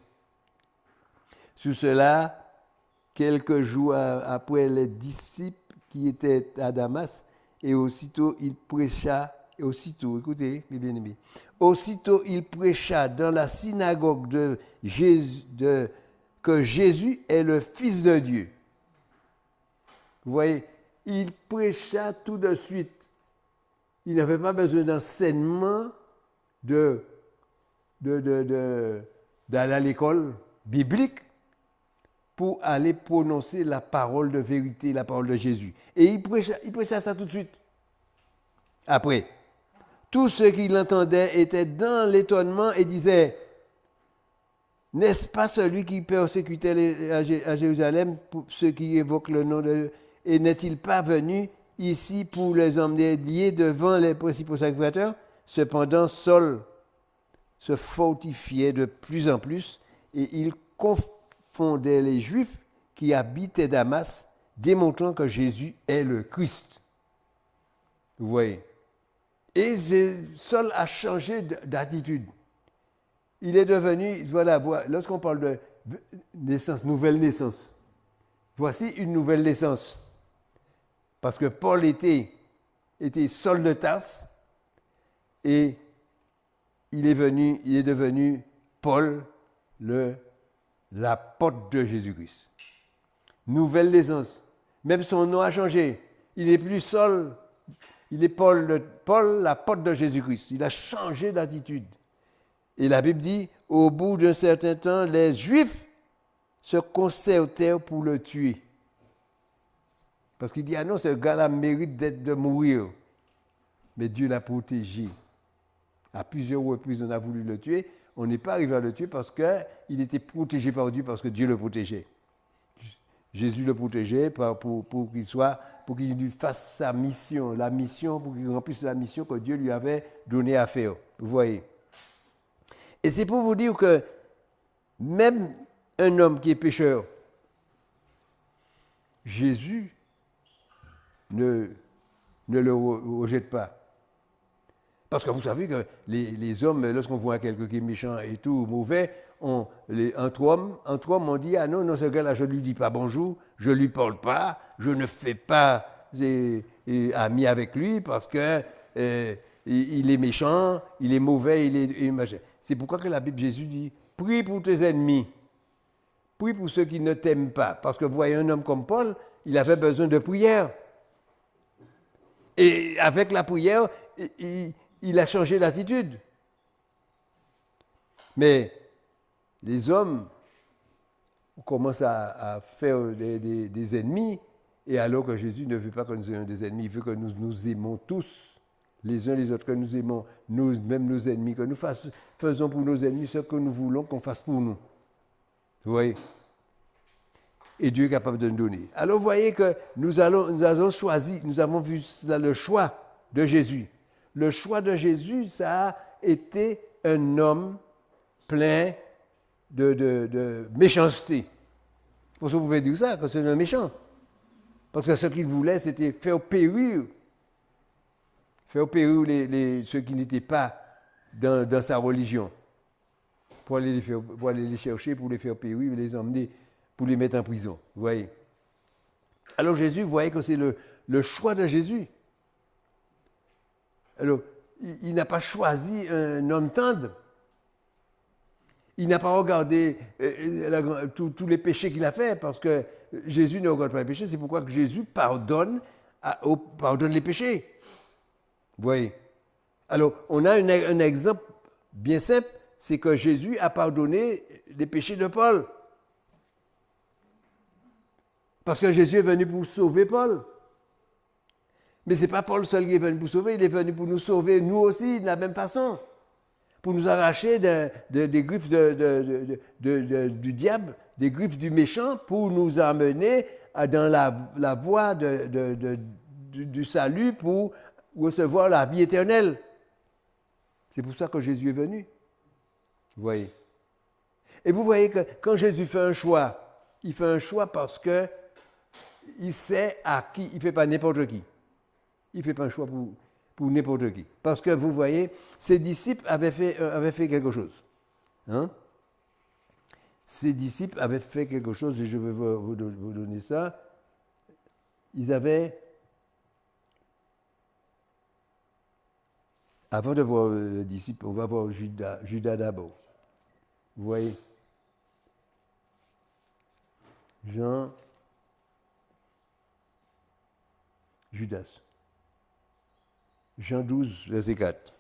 [SPEAKER 1] Sur cela, quelques jours après, les disciples qui étaient à Damas, et aussitôt il prêcha, écoutez, mes bien-aimés, aussitôt il prêcha dans la synagogue que Jésus est le Fils de Dieu. Vous voyez, il prêcha tout de suite. Il n'avait pas besoin d'enseignement d'aller à l'école biblique pour aller prononcer la parole de vérité, la parole de Jésus. Et il prêcha ça tout de suite. Après, tous ceux qui l'entendaient étaient dans l'étonnement et disaient, N'est-ce pas celui qui persécutait à Jérusalem pour ceux qui évoquent le nom de... Et n'est-il pas venu ici pour les emmener liés devant les principaux sacrificateurs? Cependant, Saul se fortifiait de plus en plus et il confondait les Juifs qui habitaient Damas, démontrant que Jésus est le Christ. Vous voyez? Et Saul a changé d'attitude. Il est devenu, voilà, lorsqu'on parle de naissance, nouvelle naissance, voici une nouvelle naissance. Parce que Paul était Saul de Tarse et il est devenu Paul, l'apôtre de Jésus-Christ. Nouvelle naissance. Même son nom a changé. Il n'est plus Saul, il est Paul, l'apôtre de Jésus-Christ. Il a changé d'attitude. Et la Bible dit, au bout d'un certain temps, les Juifs se concertèrent pour le tuer. Parce qu'il dit, ah non, ce gars-là mérite de mourir. Mais Dieu l'a protégé. À plusieurs reprises, on a voulu le tuer. On n'est pas arrivé à le tuer parce qu'il était protégé par Dieu, parce que Dieu le protégeait. Jésus le protégeait pour qu'il lui fasse sa mission, pour qu'il remplisse la mission que Dieu lui avait donnée à faire. Vous voyez? Et c'est pour vous dire que même un homme qui est pécheur, Jésus ne le rejette pas. Parce que vous savez que les hommes, lorsqu'on voit quelqu'un qui est méchant et tout, mauvais, entre hommes, on dit, ah non, ce gars-là, je ne lui dis pas bonjour, je ne lui parle pas, je ne fais pas ami avec lui parce que il est méchant, il est mauvais, il est machin. C'est pourquoi que la Bible, Jésus dit, prie pour tes ennemis, prie pour ceux qui ne t'aiment pas. Parce que vous voyez un homme comme Paul, il avait besoin de prière. Et avec la prière, il a changé d'attitude. Mais les hommes commencent à faire des ennemis, et alors que Jésus ne veut pas que nous ayons des ennemis, il veut que nous nous aimons tous, les uns les autres, que nous aimons même nos ennemis, que nous faisons pour nos ennemis ce que nous voulons qu'on fasse pour nous. Vous voyez? Et Dieu est capable de nous donner. Alors vous voyez que nous avons choisi, nous avons vu le choix de Jésus. Le choix de Jésus, ça a été un homme plein de méchanceté. Pour ça, vous pouvez dire ça, que c'est un méchant. Parce que ce qu'il voulait, c'était faire périr ceux qui n'étaient pas dans sa religion. Pour aller les chercher, pour les faire périr, les emmener, pour les mettre en prison. Vous voyez? Alors Jésus, vous voyez que c'est le choix de Jésus. Alors, il n'a pas choisi un homme tendre. Il n'a pas regardé tous les péchés qu'il a fait, parce que Jésus ne regarde pas les péchés. C'est pourquoi que Jésus pardonne les péchés. Vous voyez? Alors, on a un exemple bien simple, c'est que Jésus a pardonné les péchés de Paul. Parce que Jésus est venu pour sauver Paul. Mais ce n'est pas Paul seul qui est venu pour sauver, il est venu pour nous sauver, nous aussi, de la même façon. Pour nous arracher des griffes du diable, des griffes du méchant, pour nous amener dans la voie du salut, pour recevoir la vie éternelle. C'est pour ça que Jésus est venu. Vous voyez? Et vous voyez que quand Jésus fait un choix, il fait un choix parce que il sait à qui, il ne fait pas n'importe qui. Il ne fait pas un choix pour n'importe qui. Parce que vous voyez, ses disciples avaient fait quelque chose. Hein? Ses disciples avaient fait quelque chose, et je vais vous donner ça. Ils avaient, avant de voir les disciples, on va voir Judas d'abord. Vous voyez? Judas. Jean 12, verset 4.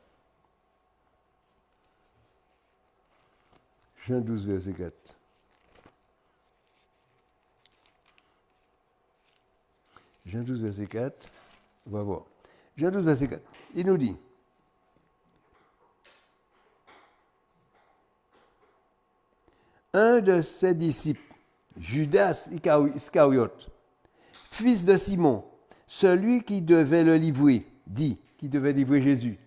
[SPEAKER 1] Jean 12, verset 4. Jean 12, verset 4. On va voir. Jean 12, verset 4. Il nous dit, un de ses disciples, Judas Iscariote, fils de Simon, celui qui devait le livrer, qui devait livrer Jésus.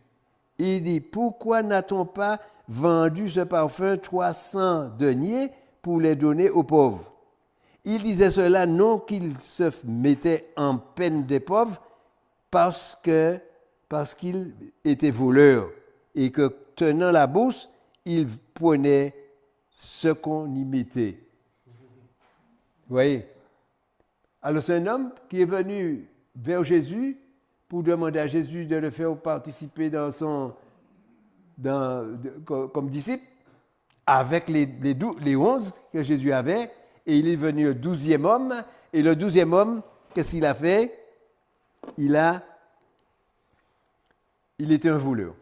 [SPEAKER 1] Il dit, pourquoi n'a-t-on pas vendu ce parfum 300 deniers pour les donner aux pauvres? Il disait cela non qu'il se mettait en peine des pauvres, parce qu'il était voleur et que, tenant la bourse, il prenait ce qu'on y mettait. Vous voyez? Alors c'est un homme qui est venu vers Jésus pour demander à Jésus de le faire participer comme disciple avec les 11 que Jésus avait, et il est venu le 12e homme, et le 12e homme, qu'est-ce qu'il a fait? Il était un voleur.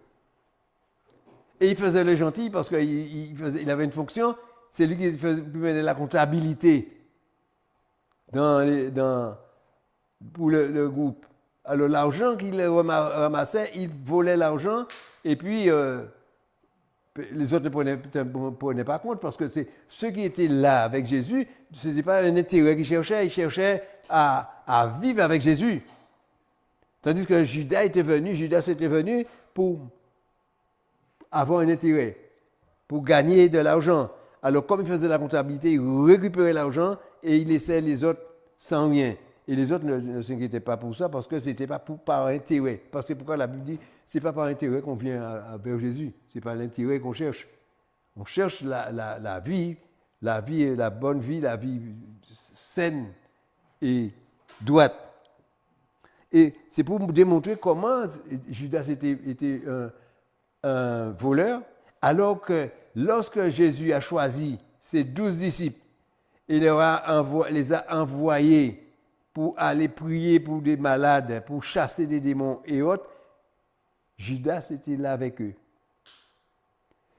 [SPEAKER 1] Et il faisait le gentil parce qu'il avait une fonction, c'est lui qui menait la comptabilité pour le groupe. Alors l'argent qu'il ramassait, il volait l'argent, et puis les autres ne prenaient pas compte, parce que c'est ceux qui étaient là avec Jésus, ce n'était pas un intérêt qu'ils cherchaient, ils cherchaient à vivre avec Jésus. Tandis que Judas était venu pour avoir un intérêt, pour gagner de l'argent. Alors, comme il faisait la comptabilité, il récupérait l'argent et il laissait les autres sans rien. Et les autres ne s'inquiétaient pas pour ça, parce que ce n'était pas par intérêt. Parce que pourquoi la Bible dit, ce n'est pas par intérêt qu'on vient vers Jésus, ce n'est pas l'intérêt qu'on cherche. On cherche la vie, la bonne vie, la vie saine et droite. Et c'est pour démontrer comment Judas était un voleur, alors que lorsque Jésus a choisi ses 12 disciples, il les a envoyés pour aller prier pour des malades, pour chasser des démons et autres, Judas était là avec eux.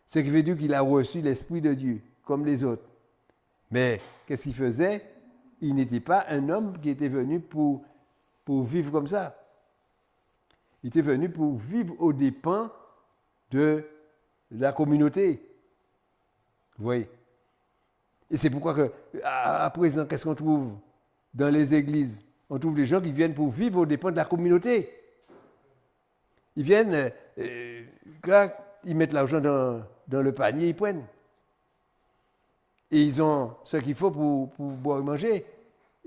[SPEAKER 1] Ce qui veut dire qu'il a reçu l'Esprit de Dieu, comme les autres. Mais qu'est-ce qu'il faisait? Il n'était pas un homme qui était venu pour vivre comme ça. Il était venu pour vivre aux dépens de la communauté. Vous voyez? Et c'est pourquoi à présent, qu'est-ce qu'on trouve dans les églises? On trouve des gens qui viennent pour vivre aux dépens de la communauté. Ils viennent, ils mettent l'argent dans le panier, ils prennent. Et ils ont ce qu'il faut pour boire et manger.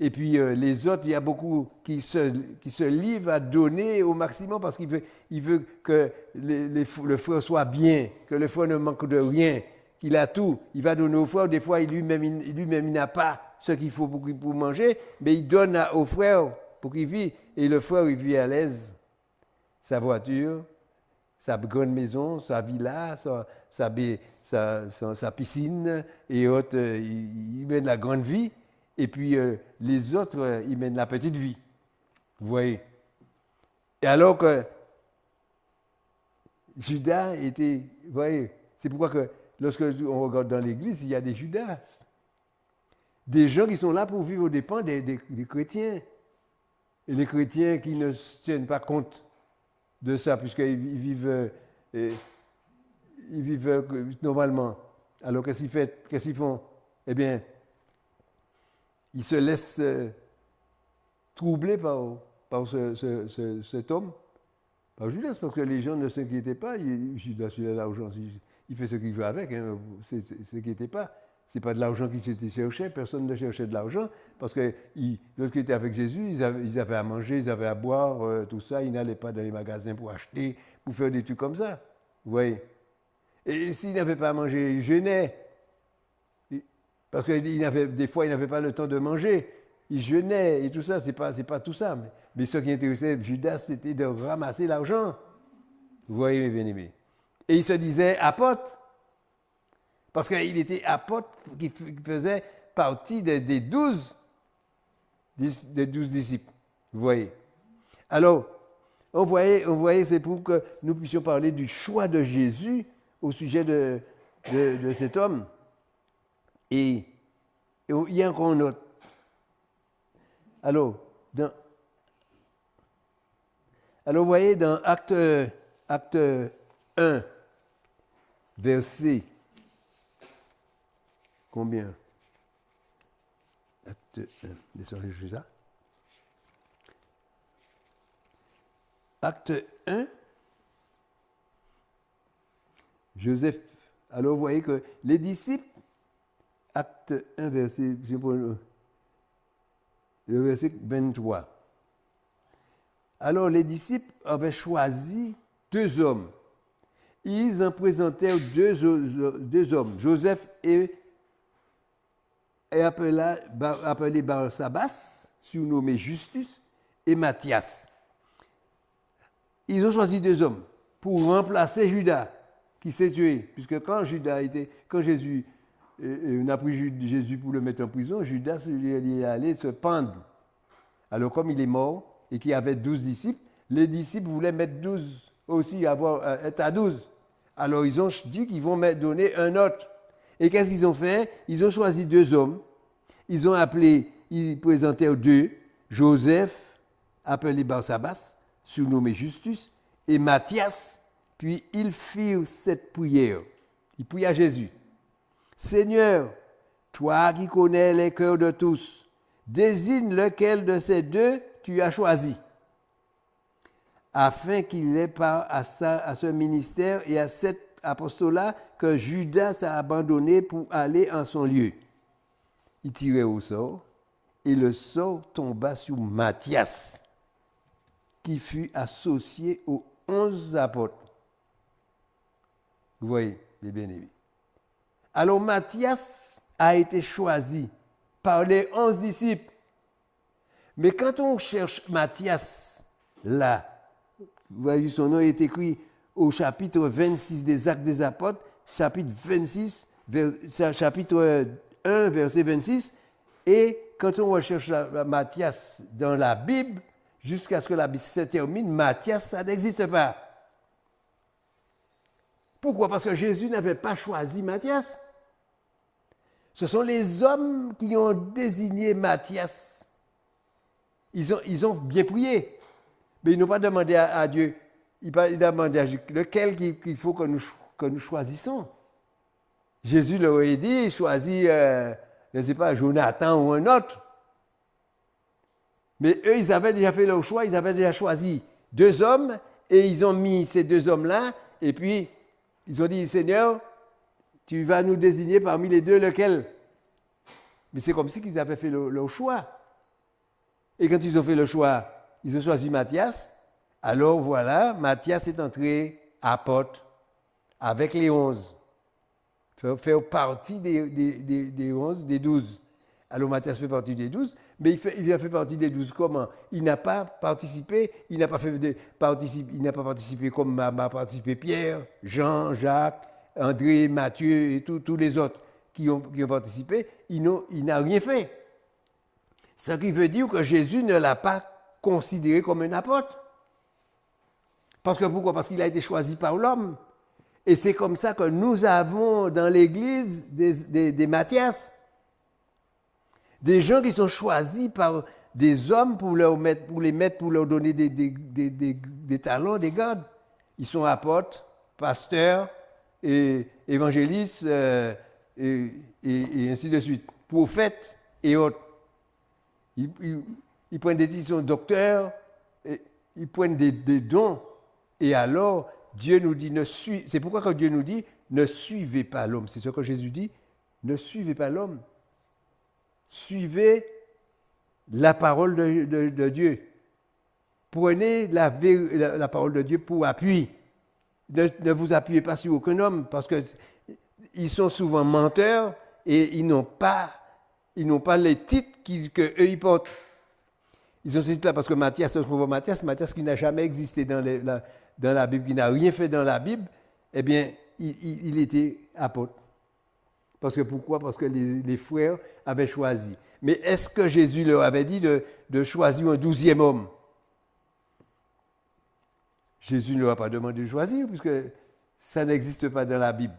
[SPEAKER 1] Et puis les autres, il y a beaucoup qui se livrent à donner au maximum, parce qu'il veut que le frère soit bien, que le frère ne manque de rien, qu'il a tout. Il va donner au frère. Des fois, lui-même il n'a pas ce qu'il faut pour manger, mais il donne au frère pour qu'il vive. Et le frère, il vit à l'aise. Sa voiture, sa grande maison, sa villa, sa piscine et autres. Il mène la grande vie. Et puis les autres, ils mènent la petite vie. Vous voyez? Et alors que Judas était... Vous voyez? C'est pourquoi que lorsque on regarde dans l'Église, il y a des Judas. Des gens qui sont là pour vivre aux dépens des chrétiens. Et les chrétiens qui ne tiennent pas compte de ça, puisqu'ils vivent normalement. Alors qu'est-ce qu'ils font? Eh bien, ils se laissent troubler par cet homme, par Judas, parce que les gens ne s'inquiétaient pas. Judas, il a l'argent, il fait ce qu'il veut avec, hein, ne s'inquiétez pas. Ce n'est pas de l'argent qu'ils cherchaient, personne ne cherchait de l'argent, parce que lorsqu'ils étaient avec Jésus, ils avaient à manger, ils avaient à boire, tout ça, ils n'allaient pas dans les magasins pour acheter, pour faire des trucs comme ça. Vous voyez? Et s'ils n'avaient pas à manger, ils jeûnaient. Parce que des fois, ils n'avaient pas le temps de manger. Ils jeûnaient et tout ça, c'est pas tout ça. Mais ce qui intéressait Judas, c'était de ramasser l'argent. Vous voyez, mes bien-aimés. Et il se disait apôtre. Parce qu'il était apôtre qui faisait partie des 12 disciples. Vous voyez. Alors, on voyait, c'est pour que nous puissions parler du choix de Jésus au sujet de cet homme. Et il y a encore un autre. Alors, vous voyez, dans Acte 1, verset combien? Acte 1. Désolé, je suis là. Acte 1. Joseph. Alors vous voyez que les disciples, acte 1, le verset 23. Alors les disciples avaient choisi 2 hommes. Ils en présentèrent 2 hommes, Joseph et appelé Barsabas, surnommé Justus, et Matthias. Ils ont choisi 2 hommes pour remplacer Judas, qui s'est tué. Puisque quand Jésus a pris Jésus pour le mettre en prison, Judas est allé se pendre. Alors comme il est mort et qu'il y avait 12 disciples, les disciples voulaient mettre 12 aussi, être à 12. Alors ils ont dit qu'ils vont donner un autre. Et qu'est-ce qu'ils ont fait? Ils ont choisi 2 hommes. Ils présentèrent 2, Joseph, appelé Barsabas, surnommé Justus, et Matthias. Puis ils firent cette prière. Ils prient à Jésus. Seigneur, toi qui connais les cœurs de tous, désigne lequel de ces 2 tu as choisi, afin qu'il ait part à ce ministère et à cet apostolat que Judas a abandonné pour aller en son lieu. Il tirait au sort, et le sort tomba sur Matthias, qui fut associé aux 11 apôtres. Vous voyez, les bien-aimés. Alors Matthias a été choisi par les 11 disciples. Mais quand on cherche Matthias, là, vous voyez, son nom est écrit au chapitre 26 des Actes des Apôtres, chapitre 1, verset 26. Et quand on recherche Matthias dans la Bible, jusqu'à ce que la Bible se termine, Matthias, ça n'existe pas. Pourquoi? Parce que Jésus n'avait pas choisi Matthias. Ce sont les hommes qui ont désigné Matthias. Ils ont bien prié, mais ils n'ont pas demandé à Dieu. Ils ont demandé à Dieu lequel qu'il faut que nous choisissons. Jésus leur a dit, choisis, je ne sais pas, Jonathan ou un autre. Mais eux, ils avaient déjà fait leur choix, ils avaient déjà choisi 2 hommes, et ils ont mis ces 2 hommes-là, et puis ils ont dit, Seigneur, tu vas nous désigner parmi les 2 lequel? Mais c'est comme si ils avaient fait leur choix. Et quand ils ont fait le choix, ils ont choisi Matthias. Alors voilà, Matthias est entré apôtre avec les 11. Faire partie des 11, des 12. Alors Matthias fait partie des 12, mais il a fait partie des 12 comment? Il n'a pas participé, il n'a pas participé comme m'a participé Pierre, Jean, Jacques, André, Matthieu et tous les autres qui ont participé. Il n'a rien fait. Ce qui veut dire que Jésus ne l'a pas considéré comme un apôtre. Parce que pourquoi? Parce qu'il a été choisi par l'homme. Et c'est comme ça que nous avons dans l'Église des Matthias. Des gens qui sont choisis par des hommes pour leur donner des talents, des gardes. Ils sont apôtres, pasteurs, et évangélistes, et ainsi de suite. Prophètes et autres. Ils prennent des décisions de docteurs, ils prennent des dons. Et alors, Dieu nous dit, c'est pourquoi que Dieu nous dit, ne suivez pas l'homme. C'est ce que Jésus dit, ne suivez pas l'homme. Suivez la parole de Dieu. Prenez la parole de Dieu pour appui. Ne vous appuyez pas sur aucun homme, parce qu'ils sont souvent menteurs et ils n'ont pas les titres qu'eux ils portent. Ils ont ces titres-là parce que Matthias qui n'a jamais existé dans la Bible, qui n'a rien fait dans la Bible, eh bien, il était apôtre. Pourquoi? Parce que les frères avaient choisi. Mais est-ce que Jésus leur avait dit de choisir un 12e homme? Jésus ne leur a pas demandé de choisir, puisque ça n'existe pas dans la Bible.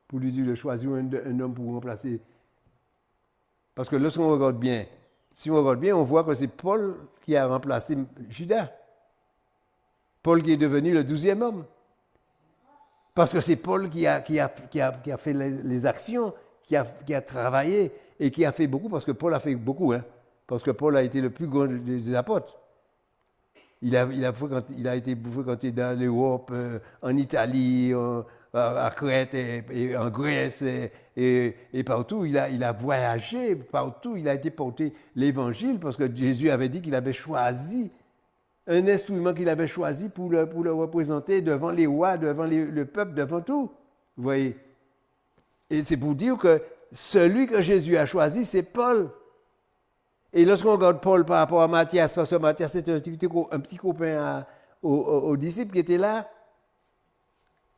[SPEAKER 1] Pour lui dire de choisir un homme pour remplacer. Parce que lorsqu'on regarde bien, on voit que c'est Paul qui a remplacé Judas. Paul qui est devenu le 12e homme. Parce que c'est Paul qui a fait les actions qui a travaillé et qui a fait beaucoup, parce que Paul a fait beaucoup, hein, parce que Paul a été le plus grand des apôtres. Il a été fréquenté dans l'Europe, en Italie, à Crète et en Grèce et partout. Il a voyagé partout. Il a été porté l'évangile parce que Jésus avait dit qu'il avait choisi un instrument qu'il avait choisi pour le représenter devant les rois, devant le peuple, devant tout. Vous voyez? Et c'est pour dire que celui que Jésus a choisi, c'est Paul. Et lorsqu'on regarde Paul par rapport à Matthias, parce que Matthias était un petit copain aux disciples qui étaient là,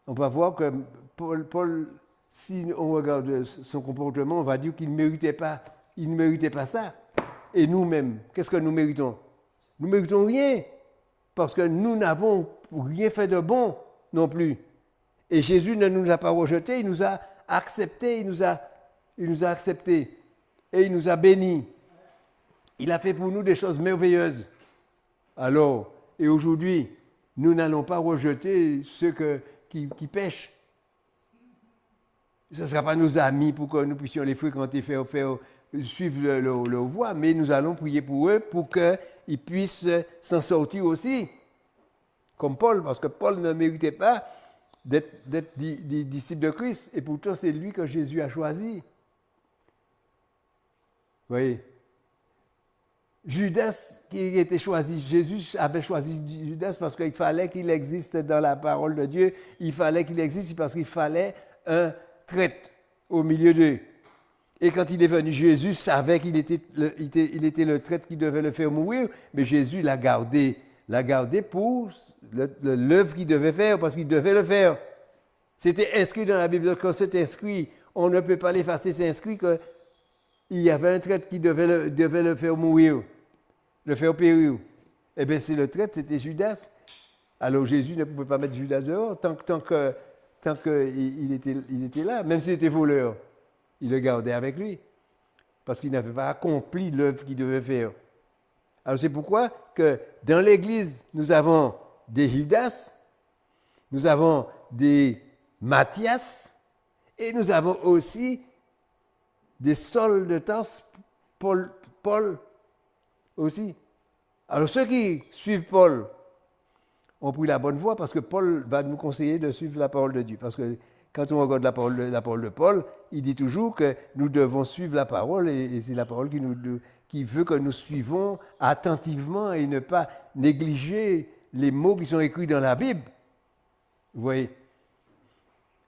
[SPEAKER 1] on va voir que Paul, si on regarde son comportement, on va dire qu'il ne méritait pas ça. Et nous-mêmes, qu'est-ce que nous méritons? Nous ne méritons rien, parce que nous n'avons rien fait de bon non plus. Et Jésus ne nous a pas rejetés, il nous a acceptés, il nous a acceptés et il nous a bénis. Il a fait pour nous des choses merveilleuses. Alors, et aujourd'hui, nous n'allons pas rejeter ceux qui pêchent. Ce ne sera pas nos amis pour que nous puissions les fréquenter, faire suivre leur voie, mais nous allons prier pour eux pour qu'ils puissent s'en sortir aussi. Comme Paul, parce que Paul ne méritait pas d'être disciple de Christ, et pourtant c'est lui que Jésus a choisi. Vous voyez? Judas qui était choisi, Jésus avait choisi Judas parce qu'il fallait qu'il existe dans la parole de Dieu, il fallait qu'il existe parce qu'il fallait un traître au milieu d'eux. Et quand il est venu, Jésus savait qu'il était le traître qui devait le faire mourir, mais Jésus l'a gardé pour l'œuvre qu'il devait faire, parce qu'il devait le faire. C'était inscrit dans la Bible, quand c'est inscrit, on ne peut pas l'effacer, c'est inscrit que il y avait un traître qui devait le faire mourir, le faire périr. Eh bien, c'est le traître, c'était Judas. Alors Jésus ne pouvait pas mettre Judas dehors tant qu'il était là, même s'il était voleur. Il le gardait avec lui, parce qu'il n'avait pas accompli l'œuvre qu'il devait faire. Alors c'est pourquoi que dans l'Église, nous avons des Judas, nous avons des Matthias, et nous avons aussi des Sauls de Tarse, Paul aussi. Alors ceux qui suivent Paul ont pris la bonne voie parce que Paul va nous conseiller de suivre la parole de Dieu. Parce que quand on regarde la parole de Paul, il dit toujours que nous devons suivre la parole et c'est la parole qui veut que nous suivons attentivement et ne pas négliger les mots qui sont écrits dans la Bible. Vous voyez?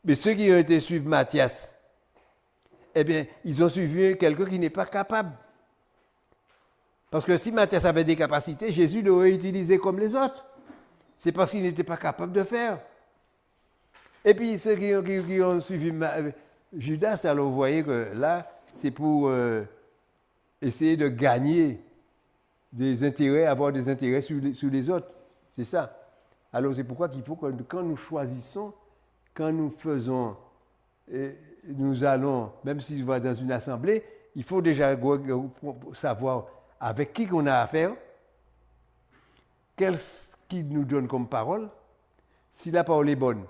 [SPEAKER 1] Mais ceux qui ont été suivre Matthias, eh bien, ils ont suivi quelqu'un qui n'est pas capable. Parce que si Matthias avait des capacités, Jésus l'aurait utilisé comme les autres. C'est parce qu'il n'était pas capable de faire. Et puis, ceux qui ont suivi Judas, alors vous voyez que là, c'est pour essayer de gagner des intérêts, avoir des intérêts sur les autres. C'est ça. Alors, c'est pourquoi qu'il faut que quand nous choisissons, quand nous faisons... nous allons, même si on va dans une assemblée, il faut déjà savoir avec qui on a affaire, qu'est-ce qu'il nous donne comme parole. Si la parole est bonne,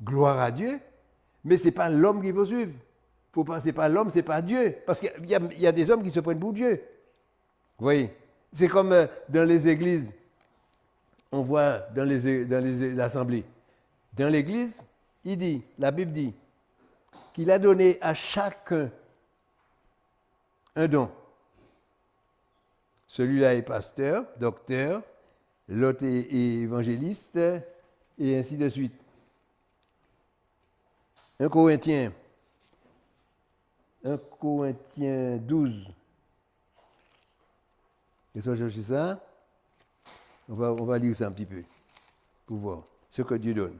[SPEAKER 1] gloire à Dieu, mais ce n'est pas l'homme qui faut suivre. Faut pas, c'est pas l'homme, c'est pas Dieu. Parce qu'il y a des hommes qui se prennent pour Dieu. Vous voyez? C'est comme dans les églises, on voit dans l'assemblée. Dans l'église, la Bible dit, qu'il a donné à chacun un don. Celui-là est pasteur, docteur, l'autre est évangéliste, et ainsi de suite. 1 Corinthiens 12. Qu'est-ce que je cherche ça? On va lire ça un petit peu, pour voir ce que Dieu donne.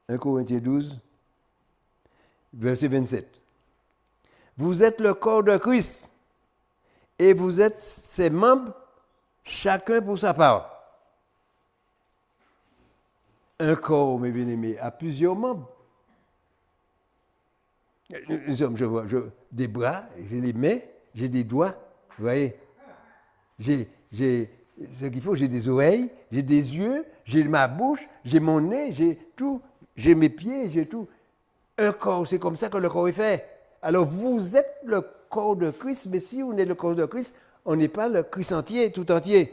[SPEAKER 1] 1 Corinthiens 12. Verset 27. Vous êtes le corps de Christ et vous êtes ses membres, chacun pour sa part. Un corps, mes bien-aimés, a plusieurs membres. Je vois des bras, j'ai les mains, j'ai des doigts, vous voyez. J'ai ce qu'il faut, j'ai des oreilles, j'ai des yeux, j'ai ma bouche, j'ai mon nez, j'ai tout, j'ai mes pieds, j'ai tout. Un corps, c'est comme ça que le corps est fait. Alors, vous êtes le corps de Christ, mais si on est le corps de Christ, on n'est pas le Christ entier, tout entier.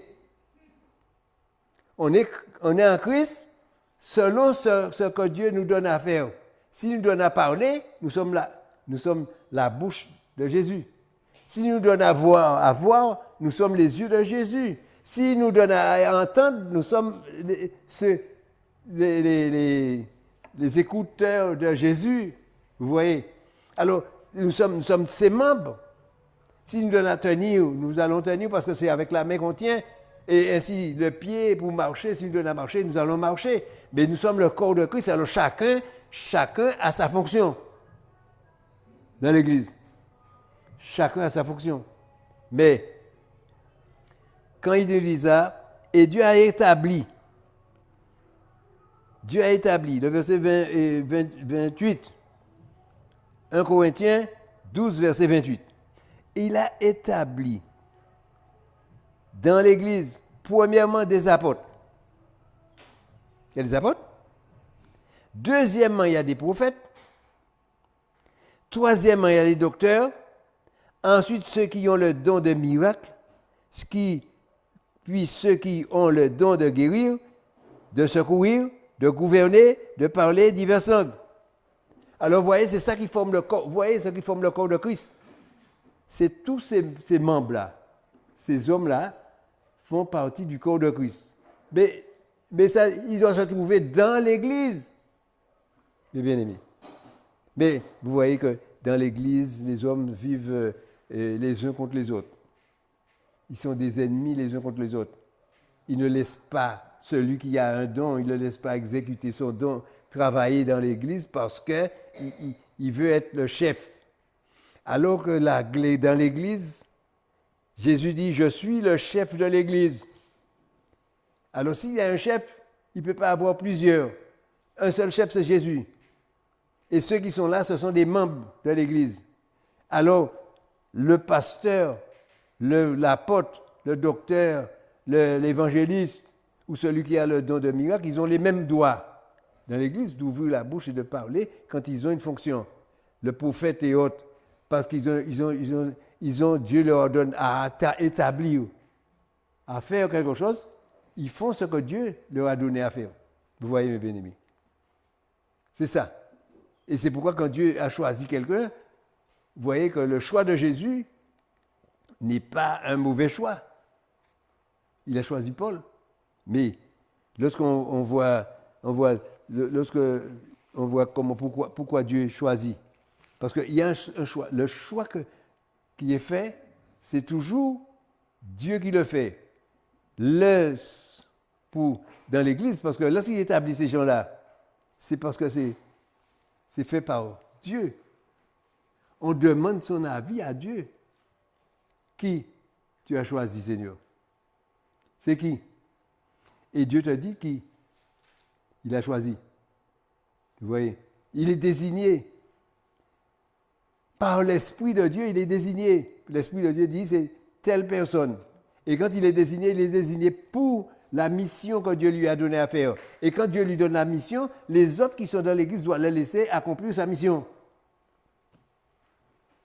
[SPEAKER 1] On est en Christ selon ce que Dieu nous donne à faire. S'il nous donne à parler, nous sommes la bouche de Jésus. S'il nous donne à voir, nous sommes les yeux de Jésus. S'il nous donne à entendre, nous sommes les écouteurs de Jésus. Vous voyez? Alors, nous sommes ses membres. S'il nous donne à tenir, nous allons tenir parce que c'est avec la main qu'on tient. Et ainsi, le pied pour marcher, s'il nous donne à marcher, nous allons marcher. Mais nous sommes le corps de Christ, alors chacun a sa fonction dans l'Église. Chacun a sa fonction. Mais, quand il dit ça, et Dieu a établi, le verset 28, 1 Corinthiens 12, verset 28. Il a établi dans l'Église, premièrement, des apôtres. Il y a des apôtres. Deuxièmement, il y a des prophètes. Troisièmement, il y a les docteurs. Ensuite, ceux qui ont le don de miracle. Puis ceux qui ont le don de guérir, de secourir, de gouverner, de parler diverses langues. Alors, vous voyez, c'est ça qui forme le corps. Vous voyez ce qui forme le corps de Christ. C'est tous ces membres-là, ces hommes-là, font partie du corps de Christ. Mais ça, ils doivent se trouver dans l'Église, mes bien-aimés. Mais vous voyez que dans l'Église, les hommes vivent les uns contre les autres. Ils sont des ennemis les uns contre les autres. Ils ne laissent pas celui qui a un don, ils ne le laissent pas exécuter son don, travailler dans l'Église parce qu'il veut être le chef. Alors que dans l'Église, Jésus dit, je suis le chef de l'Église. Alors s'il y a un chef, il ne peut pas avoir plusieurs. Un seul chef, c'est Jésus. Et ceux qui sont là, ce sont des membres de l'Église. Alors, le pasteur, l'apôtre, le docteur, l'évangéliste ou celui qui a le don de miracle, ils ont les mêmes droits dans l'Église d'ouvrir la bouche et de parler quand ils ont une fonction. Le prophète et autres, parce qu'ils ont Dieu leur donne à établir, à faire quelque chose, ils font ce que Dieu leur a donné à faire. Vous voyez, mes bien-aimés. C'est ça. Et c'est pourquoi quand Dieu a choisi quelqu'un, vous voyez que le choix de Jésus n'est pas un mauvais choix. Il a choisi Paul. Mais lorsqu'on voit pourquoi Dieu choisit, parce qu'il y a un choix. Le choix qui est fait, c'est toujours Dieu qui le fait. Dans l'Église, parce que lorsqu'il établit ces gens-là, c'est parce que c'est fait par Dieu. On demande son avis à Dieu. Qui tu as choisi, Seigneur? C'est qui? Et Dieu te dit qui il a choisi. Vous voyez? Il est désigné. Par l'Esprit de Dieu, il est désigné. L'Esprit de Dieu dit, c'est telle personne. Et quand il est désigné pour la mission que Dieu lui a donnée à faire. Et quand Dieu lui donne la mission, les autres qui sont dans l'Église doivent le laisser accomplir sa mission.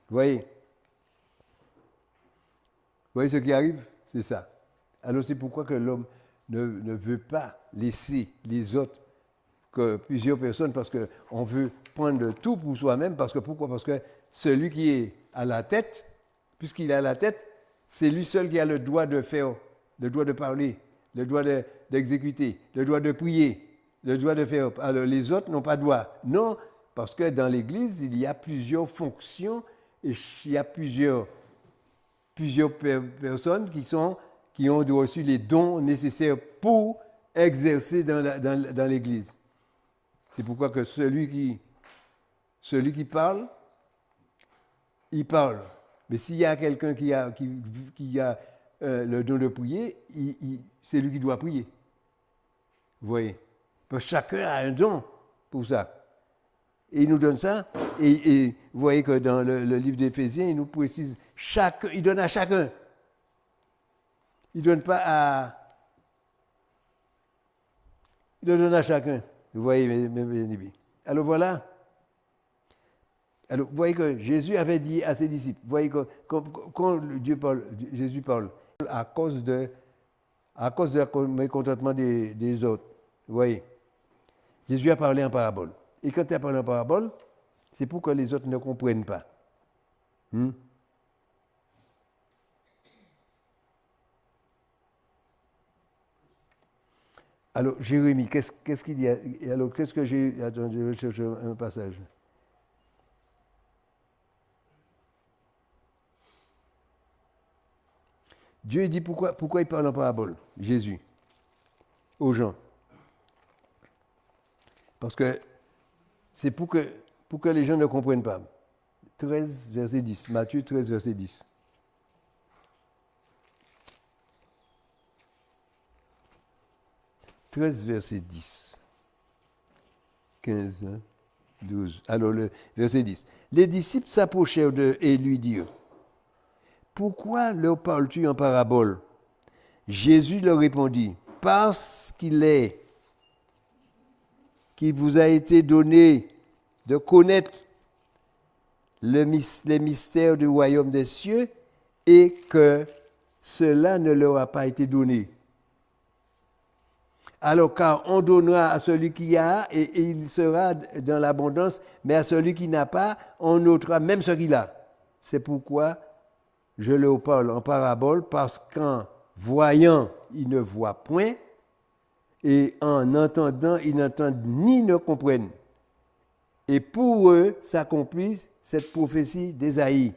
[SPEAKER 1] Vous voyez ce qui arrive? C'est ça. Alors c'est pourquoi que l'homme ne veut pas laisser les autres, que plusieurs personnes, parce qu'on veut prendre tout pour soi-même. Pourquoi? Parce que celui qui est à la tête, puisqu'il est à la tête, c'est lui seul qui a le droit de faire, le droit de parler, le droit d'exécuter, le droit de prier, le droit de faire. Alors les autres n'ont pas de droit. Non, parce que dans l'Église, il y a plusieurs fonctions et il y a plusieurs personnes qui ont reçu les dons nécessaires pour exercer dans l'Église. C'est pourquoi que celui qui parle, il parle. Mais s'il y a quelqu'un qui a le don de prier, c'est lui qui doit prier. Vous voyez? Parce que chacun a un don pour ça. Et il nous donne ça. Et vous voyez que dans le livre d'Éphésiens, il nous précise, il donne à chacun. Il ne donne pas à... Il le donne à chacun. Vous voyez, mes bien-aimés. Alors voilà. Alors, vous voyez que Jésus avait dit à ses disciples, vous voyez que quand Jésus parle, à cause de mécontentement des autres, vous voyez, Jésus a parlé en parabole. Et quand il a parlé en parabole, c'est pour que les autres ne comprennent pas. Alors, Jérémie, qu'est-ce qu'il dit? Alors, qu'est-ce que j'ai... Attends, je vais chercher un passage. Dieu dit pourquoi il parle en parabole, Jésus, aux gens. Parce que c'est pour que les gens ne comprennent pas. 13, verset 10. Matthieu 13, verset 10. « 13, verset 10. 15, 12. Alors, le verset 10. Les disciples s'approchèrent d'eux et lui dirent, « Pourquoi leur parles-tu en parabole ?» Jésus leur répondit, « Parce qu'il vous a été donné de connaître les mystères du royaume des cieux et que cela ne leur a pas été donné. Alors, car on donnera à celui qui a et il sera dans l'abondance, mais à celui qui n'a pas, on ôtera même ce qu'il a. C'est pourquoi je leur parle en parabole, parce qu'en voyant, ils ne voient point, et en entendant, ils n'entendent ni ne comprennent. Et pour eux s'accomplit cette prophétie d'Ésaïe.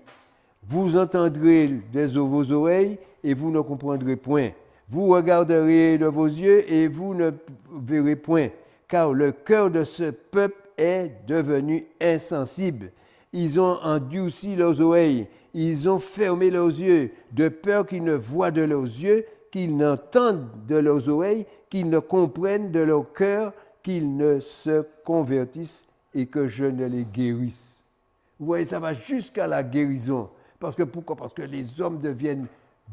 [SPEAKER 1] Vous entendrez de vos oreilles et vous ne comprendrez point. Vous regarderez de vos yeux et vous ne verrez point, car le cœur de ce peuple est devenu insensible. Ils ont endurci leurs oreilles, ils ont fermé leurs yeux, de peur qu'ils ne voient de leurs yeux, qu'ils n'entendent de leurs oreilles, qu'ils ne comprennent de leur cœur, qu'ils ne se convertissent et que je ne les guérisse. Vous voyez, ça va jusqu'à la guérison. Pourquoi? Parce que les hommes deviennent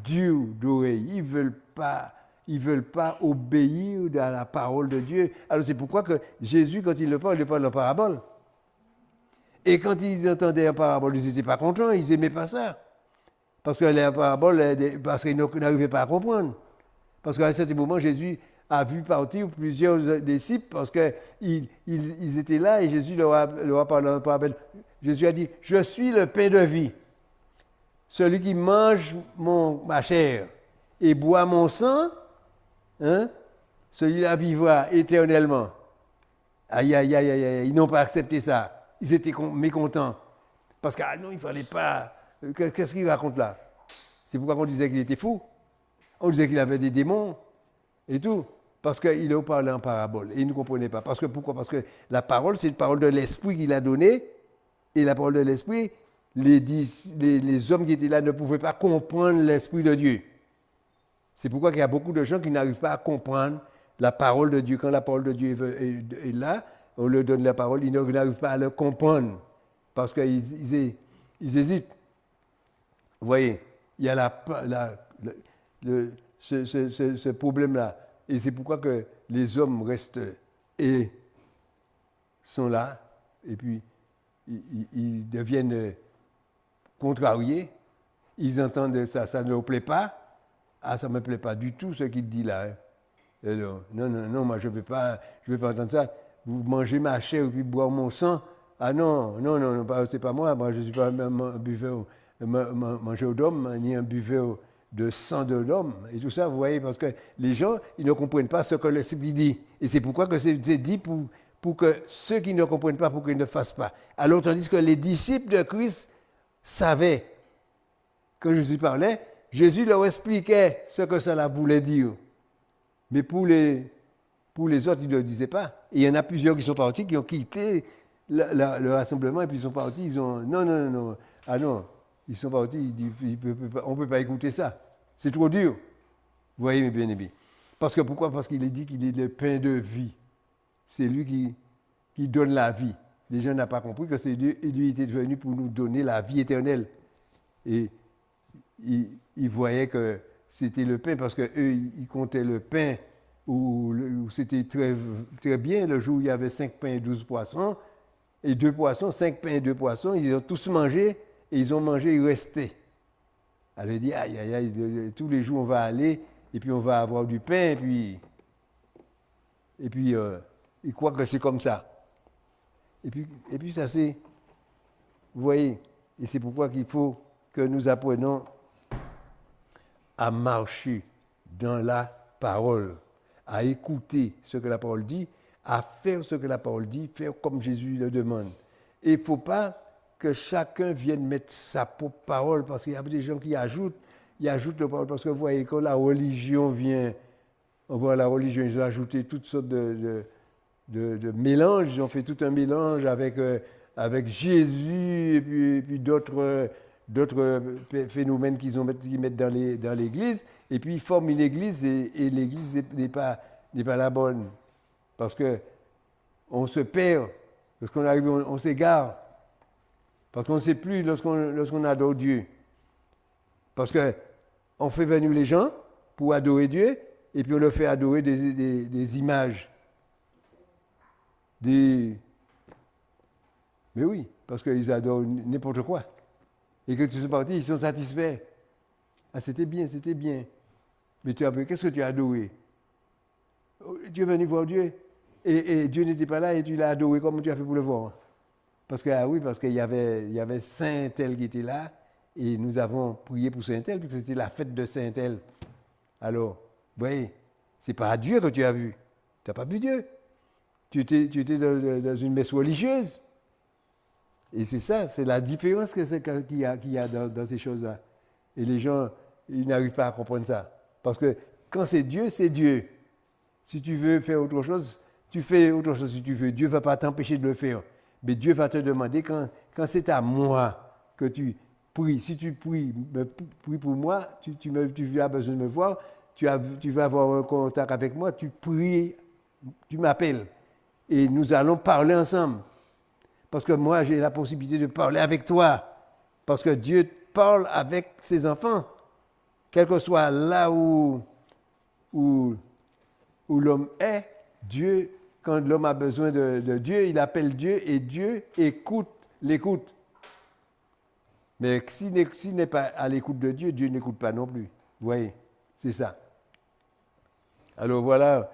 [SPEAKER 1] durs d'oreille. Ils veulent pas obéir à la parole de Dieu. Alors c'est pourquoi que Jésus, quand il le parle en parabole. Et quand ils entendaient en parabole, ils n'étaient pas contents, ils n'aimaient pas ça. Parce que la parabole, parce qu'ils n'arrivaient pas à comprendre. Parce qu'à un certain moment, Jésus a vu partir plusieurs disciples parce qu'ils étaient là et Jésus leur a parlé en parabole. Jésus a dit, « Je suis le pain de vie. Celui qui mange ma chair et boit mon sang, celui-là vivra éternellement. » Aïe, aïe, aïe, aïe, aïe, ils n'ont pas accepté ça. Ils étaient mécontents. Parce que, non, il ne fallait pas... Qu'est-ce qu'il raconte là? C'est pourquoi on disait qu'il était fou. On disait qu'il avait des démons et tout. Parce qu'il leur parlait en parabole. Et ils ne comprenaient pas. Pourquoi? Parce que la parole, c'est une parole de l'Esprit qu'il a donnée. Et la parole de l'Esprit, les hommes qui étaient là ne pouvaient pas comprendre l'Esprit de Dieu. C'est pourquoi il y a beaucoup de gens qui n'arrivent pas à comprendre la parole de Dieu. Quand la parole de Dieu est là, on leur donne la parole, ils n'arrivent pas à le comprendre. Parce qu'ils hésitent. Vous voyez, il y a ce problème-là. Et c'est pourquoi que les hommes restent et sont là, et puis ils deviennent contrariés, ils entendent ça, ça ne leur plaît pas. Ah, ça ne me plaît pas du tout ce qu'il dit là. Alors, non, moi je ne vais pas entendre ça. Vous mangez ma chair et puis boire mon sang. Ah non, c'est pas moi je ne suis pas un buveur, manger d'homme, ni un buveur de sang de l'homme. Et tout ça, vous voyez, parce que les gens, ils ne comprennent pas ce que l'Esprit dit. Et c'est pourquoi que c'est dit pour que ceux qui ne comprennent pas, pour qu'ils ne fassent pas. Alors, tandis que les disciples de Christ savaient, quand Jésus parlait, Jésus leur expliquait ce que cela voulait dire. Mais pour les autres, ils ne le disaient pas. Et il y en a plusieurs qui sont partis, qui ont quitté le rassemblement, et puis ils sont partis, ils ont... Non. Ah non, ils sont partis, ils disent, on ne peut pas écouter ça. C'est trop dur. Vous voyez, mes bien-aimés. Pourquoi? Parce qu'il est dit qu'il est le pain de vie. C'est lui qui donne la vie. Les gens n'ont pas compris que c'est lui était venu pour nous donner la vie éternelle. Et ils voyaient que c'était le pain, parce qu'eux, ils comptaient le pain où c'était très, très bien, le jour où il y avait 5 pains et 12 poissons, et 2 poissons, 5 pains et 2 poissons, ils ont tous mangé, et ils ont mangé, il restait. Elle a dit, aïe, aïe, aïe, tous les jours on va aller, et puis on va avoir du pain, et puis ils croient que c'est comme ça. Et puis ça c'est, vous voyez, et c'est pourquoi qu'il faut que nous apprenions à marcher dans la parole, à écouter ce que la parole dit, à faire ce que la parole dit, faire comme Jésus le demande. Et il ne faut pas que chacun vienne mettre sa propre parole, parce qu'il y a des gens qui ajoutent la parole, parce que vous voyez, quand la religion vient, on voit la religion, ils ont ajouté toutes sortes de mélanges, ils ont fait tout un mélange avec Jésus, et puis d'autres phénomènes qu'ils mettent dans l'église, et puis ils forment une église, et l'église n'est pas la bonne. Parce qu'on se perd, lorsqu'on arrive, on s'égare, parce qu'on ne sait plus lorsqu'on adore Dieu. Parce qu'on fait venir les gens pour adorer Dieu, et puis on leur fait adorer des images. Mais oui, parce qu'ils adorent n'importe quoi. Et que tu sont partis, ils sont satisfaits. Ah, c'était bien. Mais qu'est-ce que tu as adoré? Tu es venu voir Dieu. Et Dieu n'était pas là et tu l'as adoré. Comment tu as fait pour le voir? Parce qu'il y avait Saint tel qui était là. Et nous avons prié pour Saint tel, puisque c'était la fête de Saint tel. Alors, vous voyez, ce n'est pas Dieu que tu as vu. Tu n'as pas vu Dieu. Tu étais dans une messe religieuse. Et c'est ça, c'est la différence qu'il y a dans ces choses-là. Et les gens, ils n'arrivent pas à comprendre ça. Parce que quand c'est Dieu, c'est Dieu. Si tu veux faire autre chose, tu fais autre chose si tu veux. Dieu ne va pas t'empêcher de le faire. Mais Dieu va te demander, quand c'est à moi que tu pries, si tu pries pour moi, tu as besoin de me voir, tu veux avoir un contact avec moi, tu pries, tu m'appelles. Et nous allons parler ensemble. Parce que moi, j'ai la possibilité de parler avec toi. Parce que Dieu parle avec ses enfants. Quel que soit là où l'homme est, Dieu, quand l'homme a besoin de Dieu, il appelle Dieu et Dieu l'écoute. Mais s'il n'est pas à l'écoute de Dieu, Dieu n'écoute pas non plus. Vous voyez, c'est ça. Alors voilà,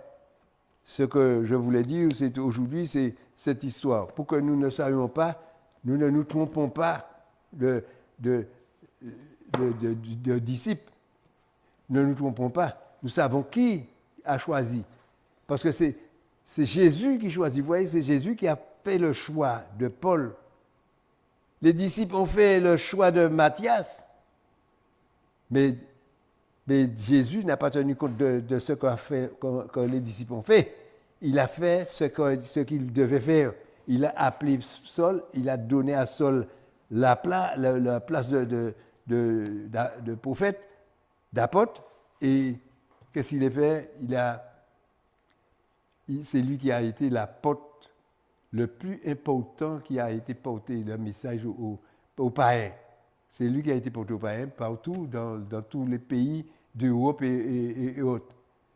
[SPEAKER 1] ce que je voulais dire aujourd'hui, c'est cette histoire. Pour que nous ne savions pas, nous ne nous trompons pas de disciples. Ne nous trompons pas. Nous savons qui a choisi. Parce que c'est Jésus qui choisit. Vous voyez, c'est Jésus qui a fait le choix de Paul. Les disciples ont fait le choix de Matthias. Mais Jésus n'a pas tenu compte de ce que les disciples ont fait. Il a fait ce qu'il devait faire. Il a appelé Saul, il a donné à Saul la place de prophète, d'apôtre. Et qu'est-ce qu'il a fait? C'est lui qui a été l'apôtre le plus important qui a été porté le message aux païens. C'est lui qui a été porté aux païens partout, dans tous les pays d'Europe et autres.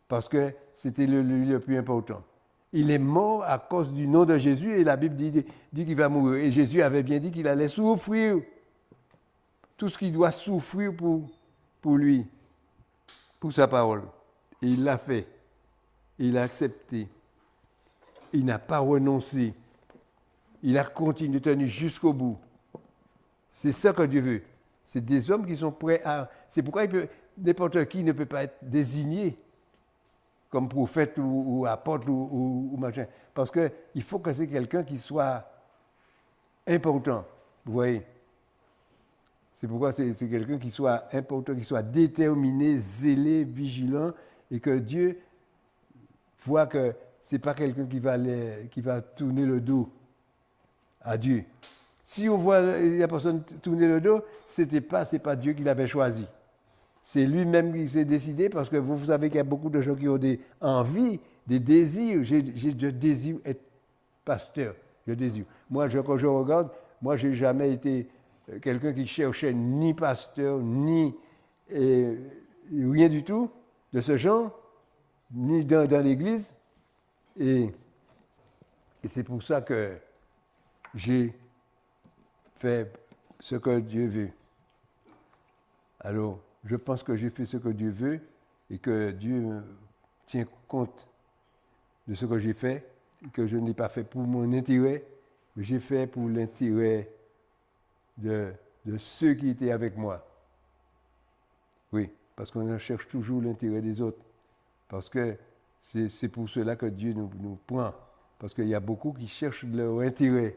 [SPEAKER 1] Parce que c'était le plus important. Il est mort à cause du nom de Jésus et la Bible dit qu'il va mourir. Et Jésus avait bien dit qu'il allait souffrir. Tout ce qu'il doit souffrir pour lui, pour sa parole. Et il l'a fait. Il a accepté. Il n'a pas renoncé. Il a continué de tenir jusqu'au bout. C'est ça que Dieu veut. C'est des hommes qui sont prêts à... C'est pourquoi n'importe qui ne peut pas être désigné comme prophète ou apôtre ou machin. Parce qu'il faut que c'est quelqu'un qui soit important. Vous voyez? C'est pourquoi c'est quelqu'un qui soit important, qui soit déterminé, zélé, vigilant, et que Dieu voit que ce n'est pas quelqu'un qui va tourner le dos à Dieu. Si on voit la personne tourner le dos, c'est pas Dieu qui l'avait choisi. C'est lui-même qui s'est décidé, parce que vous savez qu'il y a beaucoup de gens qui ont des envies, des désirs. Je désire être pasteur, je désire. Moi, quand je regarde, moi, je n'ai jamais été quelqu'un qui cherchait ni pasteur, ni rien du tout de ce genre, ni dans l'église. Et c'est pour ça que j'ai fait ce que Dieu veut. Alors, je pense que j'ai fait ce que Dieu veut et que Dieu tient compte de ce que j'ai fait, et que je n'ai pas fait pour mon intérêt, mais j'ai fait pour l'intérêt de ceux qui étaient avec moi. Oui, parce qu'on cherche toujours l'intérêt des autres. Parce que c'est pour cela que Dieu nous prend. Parce qu'il y a beaucoup qui cherchent leur intérêt.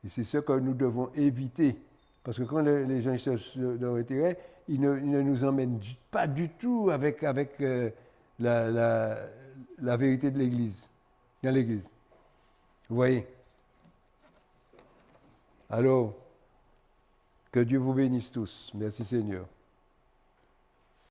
[SPEAKER 1] Et c'est ce que nous devons éviter. Parce que quand les gens cherchent leur intérêt, ils ne nous emmènent pas du tout avec la vérité de l'Église, dans l'Église. Vous voyez? Alors, que Dieu vous bénisse tous. Merci Seigneur.